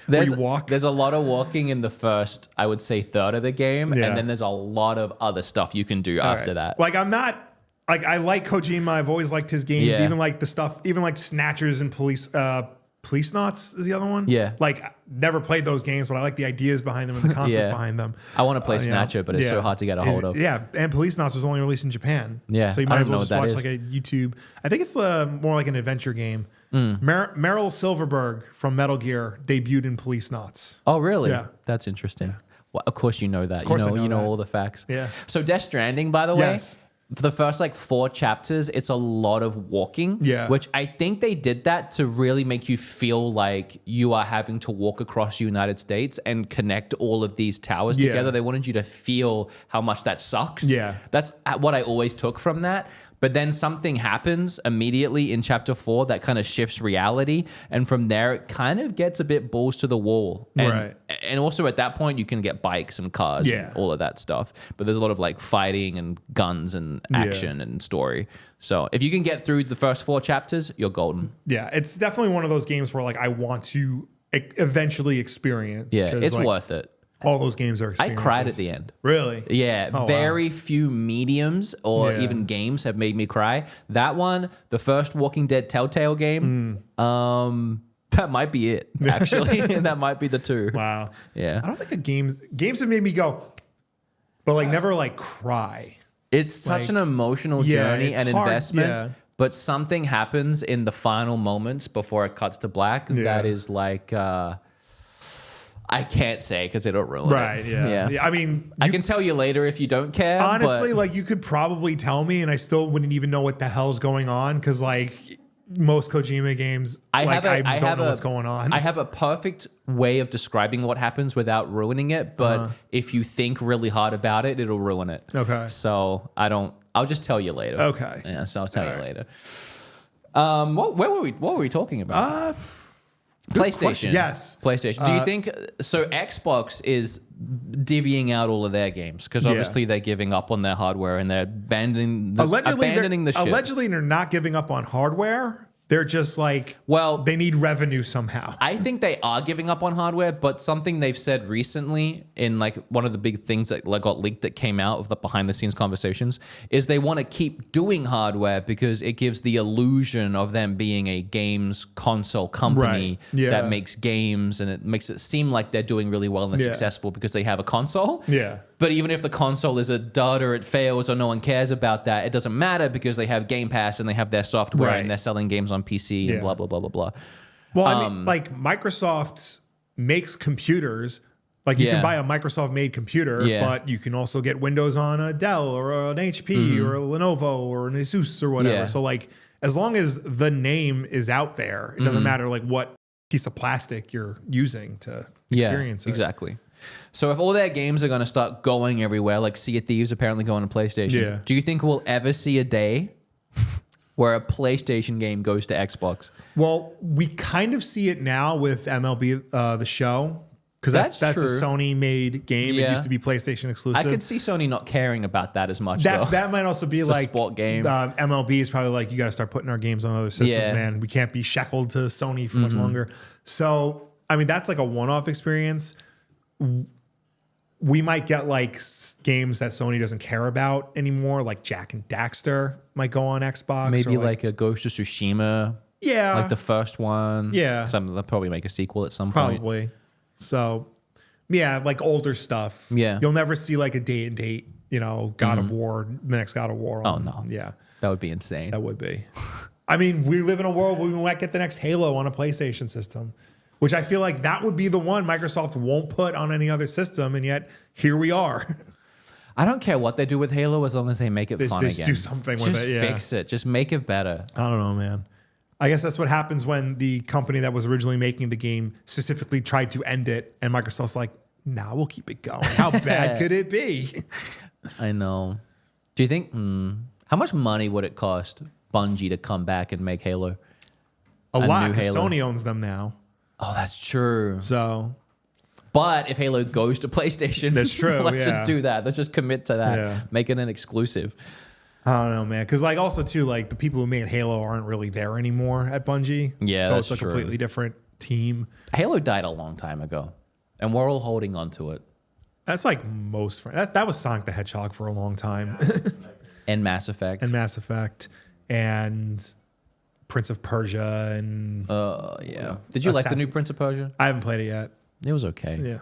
walk. There's a lot of walking in the first, I would say, third of the game, Yeah. and then there's a lot of other stuff you can do after that. Like I'm not like I like Kojima. I've always liked his games, Yeah. even like the stuff, even like Snatchers and Police Knots is the other one. Yeah. Like never played those games, but I like the ideas behind them and the concepts Yeah. behind them. I want to play Snatcher, but it's so hard to get a hold of. Yeah, and Police Knots was only released in Japan. Yeah, so you I might don't as well know just what watch that like a YouTube. I think it's more like an adventure game. Mm. Meryl Silverberg from Metal Gear debuted in Police Knots. Oh, really? Yeah. That's interesting. Well, of course you know that. course I know you know that. all the facts. Yeah. So Death Stranding, by the way, Yes. for the first like 4 chapters, it's a lot of walking. Yeah. Which I think they did that to really make you feel like you are having to walk across the United States and connect all of these towers Yeah. together. They wanted you to feel how much that sucks. Yeah. That's what I always took from that. But then something happens immediately in chapter 4 that kind of shifts reality. And from there, it kind of gets a bit balls to the wall. And, Right. And also at that point, you can get bikes and cars Yeah. and all of that stuff. But there's a lot of like fighting and guns and action and story. So if you can get through the first 4 chapters, you're golden. Yeah, it's definitely one of those games where like I want to eventually experience. Yeah, 'cause, it's like, worth it. all those games are I experiences. cried at the end. Really? Yeah, Oh, wow. very few mediums or Yeah. even games have made me cry. That one, the first Walking Dead Telltale game, that might be it, actually. That might be the 2. Wow. Yeah. I don't think games have made me go, but like never like cry. It's such Like, an emotional yeah, journey it's and hard, investment, yeah. but something happens in the final moments before it cuts to black that is like, I can't say because it'll ruin Right. it. Yeah. I mean, I can tell you later if you don't care. honestly, but like you could probably tell me, and I still wouldn't even know what the hell's going on because like most Kojima games, I don't know what's going on. I have a perfect way of describing what happens without ruining it, but if you think really hard about it, it'll ruin it. Okay. So I'll just tell you later. Okay. Yeah, so I'll tell you right. later. What were we talking about? PlayStation. question. Yes. PlayStation. Do you think so? Xbox is divvying out all of their games because obviously they're giving up on their hardware and they're abandoning the ship. Allegedly, they're not giving up on hardware. They're just like, Well, they need revenue somehow. I think they are giving up on hardware, but something they've said recently in like one of the big things that like got leaked that came out of the behind the scenes conversations is they want to keep doing hardware because it gives the illusion of them being a games console company Right. Yeah. that makes games, and it makes it seem like they're doing really well and they're Yeah. successful because they have a console. Yeah. But even if the console is a dud or it fails or no one cares about that, it doesn't matter because they have Game Pass and they have their software Right. and they're selling games on PC and Yeah. blah, blah, blah, blah, blah. Well, I mean, like Microsoft makes computers. Like you can buy a Microsoft-made computer, but you can also get Windows on a Dell or an HP or a Lenovo or an Asus or whatever. So like, as long as the name is out there, it doesn't matter like what piece of plastic you're using to experience it. Exactly. So if all their games are going to start going everywhere, like Sea of Thieves apparently going to PlayStation, do you think we'll ever see a day where a PlayStation game goes to Xbox? Well, we kind of see it now with MLB The Show. Because that's a Sony-made game. It used to be PlayStation exclusive. I could see Sony not caring about that as much. That might also be it's like a sport game. MLB is probably like, you got to start putting our games on other systems, man. We can't be shackled to Sony for much longer. So, I mean, that's like a one-off experience. We might get like games that Sony doesn't care about anymore, like Jack and Daxter might go on Xbox. Maybe like a Ghost of Tsushima. Yeah. Like the first one. Yeah. They'll probably make a sequel at some point. Probably. So, yeah, like older stuff. Yeah. You'll never see like a date, God of War, the next God of War. Oh, no. Yeah. That would be insane. That would be. I mean, we live in a world where we might get the next Halo on a PlayStation system, which I feel like that would be the one Microsoft won't put on any other system. And yet, here we are. I don't care what they do with Halo as long as they make it fun again. Just do something with Just it. Yeah. fix it. Just make it better. I don't know, man. I guess that's what happens when the company that was originally making the game specifically tried to end it, and Microsoft's like, nah, we'll keep it going. How bad could it be? I know. Do you think, how much money would it cost Bungie to come back and make Halo? A lot, because Sony owns them now. Oh, that's true. So, but if Halo goes to PlayStation, that's true. Let's just do that. Let's just commit to that. Yeah. Make it an exclusive. I don't know, man. Because like also too, like the people who made Halo aren't really there anymore at Bungie. Yeah, so that's it's a true. completely different team. Halo died a long time ago, and we're all holding on to it. That's like most. That was Sonic the Hedgehog for a long time, And Mass Effect. And Prince of Persia, and yeah. Did you like the new Prince of Persia? I haven't played it yet. It was okay. Yeah.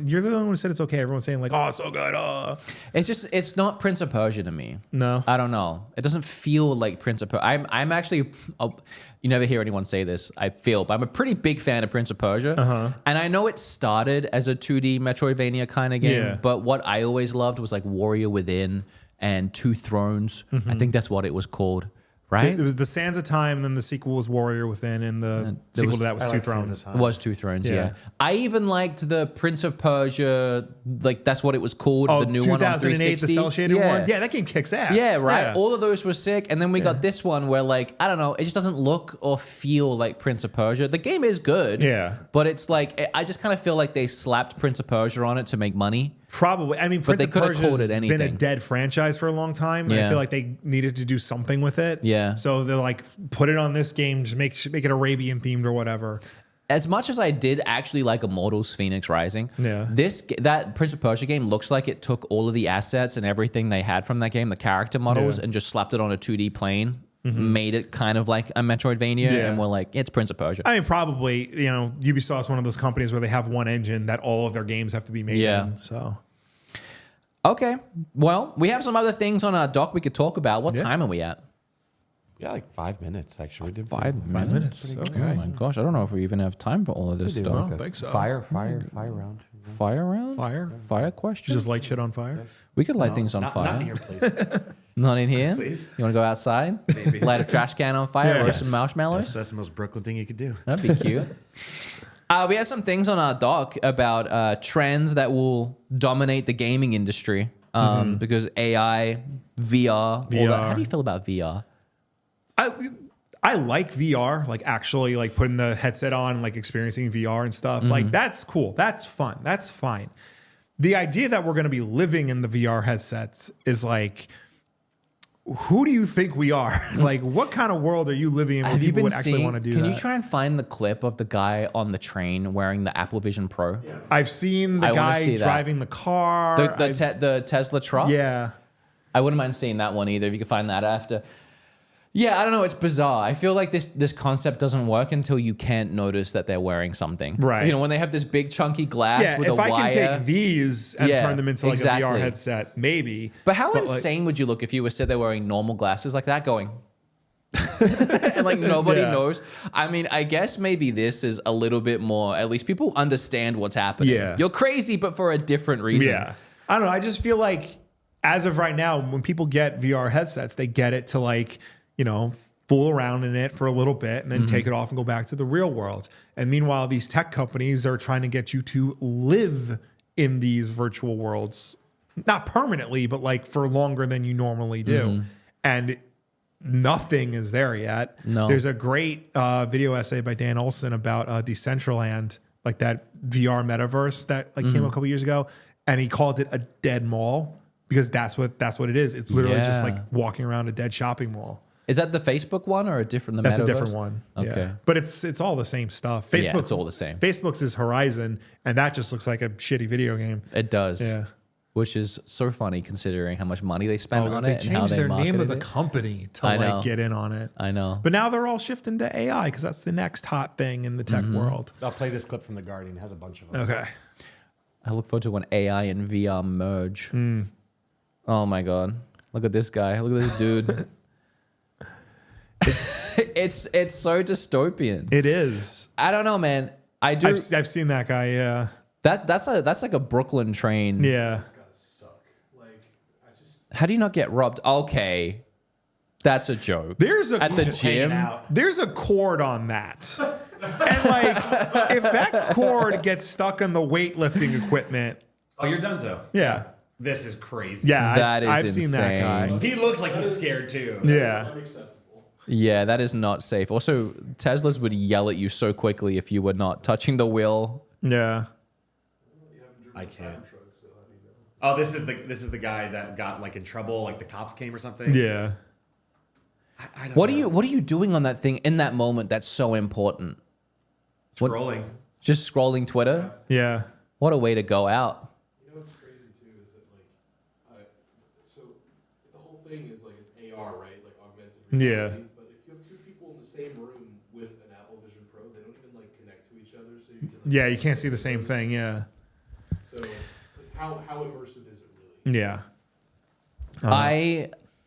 You're the only one who said it's okay. Everyone's saying like, oh, it's so good. Oh. It's not Prince of Persia to me. No. I don't know. It doesn't feel like Prince of Persia. I'm actually, you never hear anyone say this, I feel, but I'm a pretty big fan of Prince of Persia. And I know it started as a 2D Metroidvania kind of game, but what I always loved was like Warrior Within and Two Thrones. I think that's what it was called. Right? It was the Sands of Time, and then the sequel was Warrior Within, and the sequel to that was Two Thrones. It was Two Thrones, yeah. I even liked the Prince of Persia, like that's what it was called, the new one on 360. The cell shaded one? Yeah, that game kicks ass. Yeah, right? Yeah. All of those were sick, and then we got this one where like, I don't know, it just doesn't look or feel like Prince of Persia. The game is good, but it's like, I just kind of feel like they slapped Prince of Persia on it to make money. Probably. I mean, Prince of Persia's been a dead franchise for a long time. And I feel like they needed to do something with it. Yeah. So they're like, put it on this game, just make it Arabian themed or whatever. As much as I did actually like Immortals Phoenix Rising, that Prince of Persia game looks like it took all of the assets and everything they had from that game, the character models, and just slapped it on a 2D plane. Made it kind of like a Metroidvania, and we're like, it's Prince of Persia. I mean, probably, Ubisoft's one of those companies where they have one engine that all of their games have to be made in. So, okay. Well, we have some other things on our doc we could talk about. What time are we at? Yeah, like 5 minutes, actually. We did 5 minutes. Okay. Oh my gosh, I don't know if we even have time for all of this stuff. I don't think so. Fire round. Fire round? Fire question? Just light shit on fire? We could light things on fire. Not in here, please. Not in here? Please. You want to go outside? Maybe. Light a trash can on fire, roast some marshmallows? That's the most Brooklyn thing you could do. That'd be cute. We had some things on our doc about trends that will dominate the gaming industry because AI, VR, all that. How do you feel about VR? I like VR, like actually like putting the headset on, like experiencing VR and stuff. Like that's cool. That's fun. That's fine. The idea that we're going to be living in the VR headsets is like, who do you think we are? Like, what kind of world are you living in where people would actually want to do that? Can you try and find the clip of the guy on the train wearing the Apple Vision Pro? Yeah. I've seen the guy driving the car. The Tesla truck? Yeah. I wouldn't mind seeing that one either if you could find that after. Yeah, I don't know. It's bizarre. I feel like this concept doesn't work until you can't notice that they're wearing something. Right. You know, when they have this big chunky glass with a wire. If I can take these and turn them into like a VR headset, maybe. But how insane would you look if you were sit there wearing normal glasses like that going... and like nobody knows. I mean, I guess maybe this is a little bit more, at least people understand what's happening. Yeah. You're crazy, but for a different reason. Yeah. I don't know. I just feel like as of right now, when people get VR headsets, they get it to like, you know, fool around in it for a little bit and then take it off and go back to the real world. And meanwhile, these tech companies are trying to get you to live in these virtual worlds, not permanently, but like for longer than you normally do. And nothing is there yet. No. There's a great video essay by Dan Olson about Decentraland, like that VR metaverse that like came a couple years ago. And he called it a dead mall because that's what it is. It's literally just like walking around a dead shopping mall. Is that the Facebook one or a different? That's metaverse? a different one. Okay. Yeah. But it's all the same stuff. Yeah, it's all the same. Facebook's is Horizon, and that just looks like a shitty video game. It does. Yeah. Which is so funny considering how much money they spend on They it and how changed they their name of marketed the it. company to I like know. Get in on it. I know. But now they're all shifting to AI because that's the next hot thing in the tech world. I'll play this clip from The Guardian. It has a bunch of them. Okay. I look forward to when AI and VR merge. Oh my God. Look at this guy. Look at this dude. It's so dystopian. It is. I don't know, man. I do. I've seen that guy. Yeah. That's like a Brooklyn train. Yeah. It's gotta suck. Like, I just. How do you not get robbed? Okay. That's a joke. There's a At the gym. There's a cord on that. And like if that cord gets stuck on the weightlifting equipment, Oh, you're done, so. yeah. This is crazy. Yeah, That I've is seen that guy. insane. He looks like he's scared too. Yeah. Unacceptable. Yeah, that is not safe. Also, Teslas would yell at you so quickly if you were not touching the wheel. Yeah. I can't. Oh, this is the guy that got like in trouble, like the cops came or something. Yeah. I don't What know. are you doing on that thing in that moment that's so important? Scrolling? Just scrolling Twitter? Yeah. What a way to go out. You know what's crazy too is that like, so the whole thing is like it's AR, right? Like augmented reality. Yeah. But if you have two people in the same room with an Apple Vision Pro, they don't even like connect to each other, so you can. Like, Yeah, you can't see the same thing. Yeah. So like, how immersive is it really? Yeah.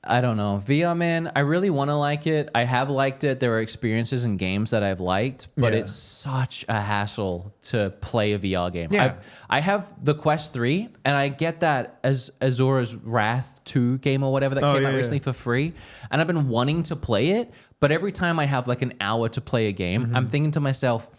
I don't know. VR, man, I really want to like it. I have liked it. There are experiences and games that I've liked, but Yeah. it's such a hassle to play a VR game. Yeah. I have the Quest 3, and I get that as Azura's Wrath 2 game or whatever that came yeah, out yeah. recently for free. And I've been wanting to play it, but every time I have like an hour to play a game, I'm thinking to myself,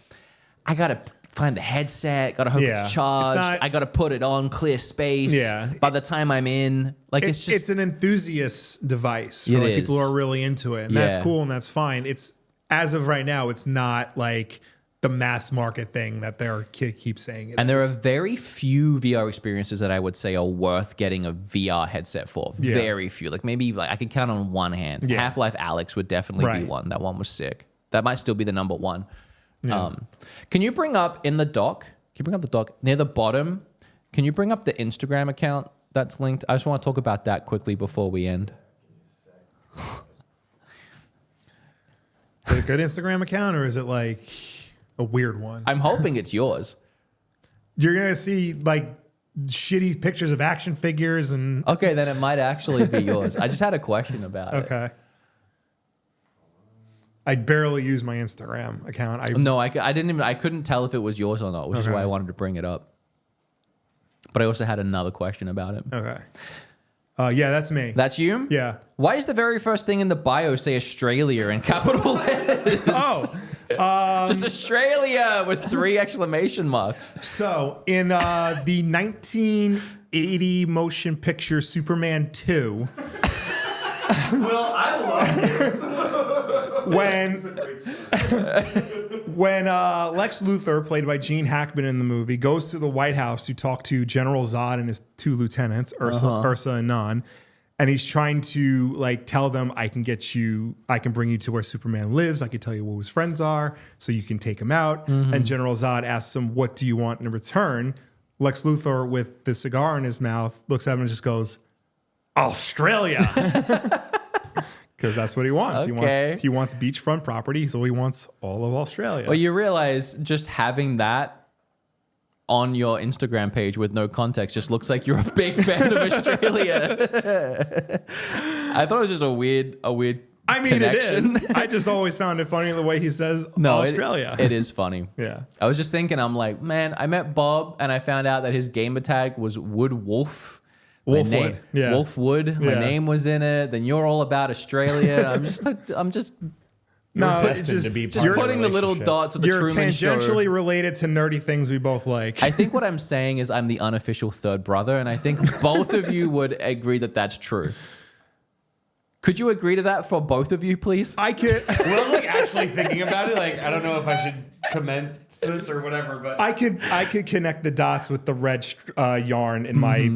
I got to find the headset, got to hope Yeah. it's It's charged. not- I got to put it on, clear space. Yeah. By the time I'm in, like it's just... It's an enthusiast device for It like is. people who are really into it. And that's Yeah. cool and that's fine. It's as of right now, it's not like the mass market thing that they're keep saying it And there is. are very few VR experiences that I would say are worth getting a VR headset for. Yeah. Very few. Like maybe like I could count on one hand. Yeah. Half-Life Alyx would definitely be Right. one. That one was sick. That might still be the number one. Can you bring up in the doc? Can you bring up the doc near the bottom? Can you bring up the Instagram account that's linked? I just want to talk about that quickly before we end. Is it a good Instagram account or is it like a weird one? I'm hoping it's yours. You're gonna see like shitty pictures of action figures and Okay, then it might actually be yours. I just had a question about it. okay. I barely use my Instagram account. No, I didn't even. I couldn't tell if it was yours or not, which is Okay. why I wanted to bring it up. But I also had another question about it. Okay. Yeah, that's me. That's you? Yeah. Why is the very first thing in the bio say Australia in capital letters? Oh, Just Australia with 3 exclamation marks. so in the 1980 motion picture Superman 2, Well, I love it. when Lex Luthor, played by Gene Hackman in the movie, goes to the White House to talk to General Zod and his 2 lieutenants, Ursa and Non, and he's trying to like tell them, I can bring you to where Superman lives. I can tell you who his friends are, so you can take him out. And General Zod asks him, what do you want in return? Lex Luthor, with the cigar in his mouth, looks at him and just goes, Australia. Because that's what he wants. Okay. He wants beachfront property, so he wants all of Australia. Well, you realize just having that on your Instagram page with no context just looks like you're a big fan of Australia. I thought it was just a weird I mean, connection. it is. I just always found it funny the way he says Australia. It is funny. Yeah. I was just thinking, I'm like, man, I met Bob and I found out that his gamer tag was Wulff. Wolfwood. Yeah. Wolfwood. My Yeah. name was in it. Then you're all about Australia. I'm just No, it's destined just, to be just part of putting the little relationship. dots of the you're Truman Show. tangentially related to nerdy things we both like. I think what I'm saying is I'm the unofficial third brother, and I think both of you would agree that that's true. Could you agree to that for both of you, please? I could. Well, I was like actually thinking about it. Like, I don't know if I should comment this or whatever, but I could connect the dots with the red yarn in my,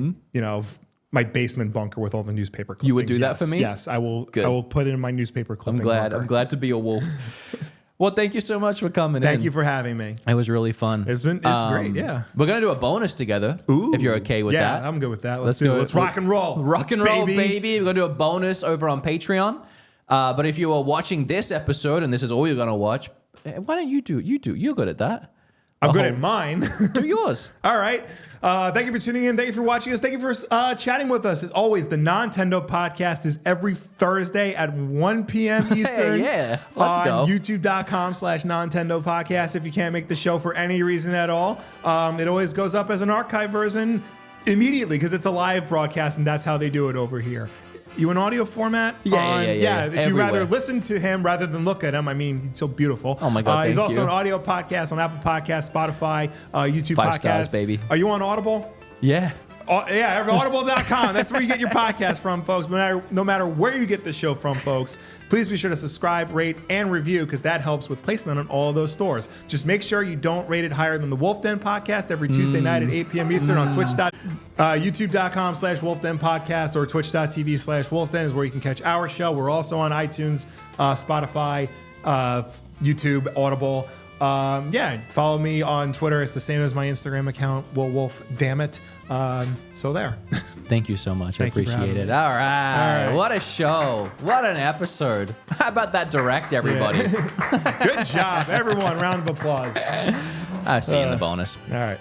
my basement bunker with all the newspaper clippings. You would do that for me? Yes, I will. Good. I will put it in my newspaper clipping. I'm bunker. glad to be a wolf. Well, thank you so much for coming in. Thank you for having me. It was really fun. It's great. Yeah. We're gonna do a bonus together. Ooh. If you're okay with yeah, that. I'm good with that. Let's do go. it. Let's rock and roll. Rock and roll, baby. We're gonna do a bonus over on Patreon. But if you are watching this episode and this is all you're gonna watch, why don't you do? You're good at that. I'm good at mine. Do yours. All right. Thank you for tuning in. Thank you for watching us. Thank you for chatting with us. As always, the Nontendo Podcast is every Thursday at 1 p.m. Eastern. Yeah. Let's on go. YouTube.com/Nontendo Podcast. If you can't make the show for any reason at all, it always goes up as an archive version immediately because it's a live broadcast, and that's how they do it over here. You in audio format? Yeah. If you Everywhere. rather listen to him rather than look at him, I mean, he's so beautiful. Oh my God, He's thank also you. an audio podcast on Apple Podcasts, Spotify, YouTube 5 Podcasts. stars, baby. Are you on Audible? Yeah. Yeah, audible.com. That's where you get your podcast from, folks. No matter where you get the show from, folks, please be sure to subscribe, rate, and review because that helps with placement on all of those stores. Just make sure you don't rate it higher than the WULFFDEN podcast every Tuesday night at 8 p.m. Eastern on youtube.com/WULFFDEN podcast or twitch.tv/WULFFDEN is where you can catch our show. We're also on iTunes, Spotify, YouTube, Audible. Follow me on Twitter. It's the same as my Instagram account, Wulff, damn it. So there. Thank you so much. Thank I you for appreciate having it. me. All right. All right. What a show. What an episode. How about that direct, everybody? Good job, everyone. Round of applause. I'll see you in the bonus. All right.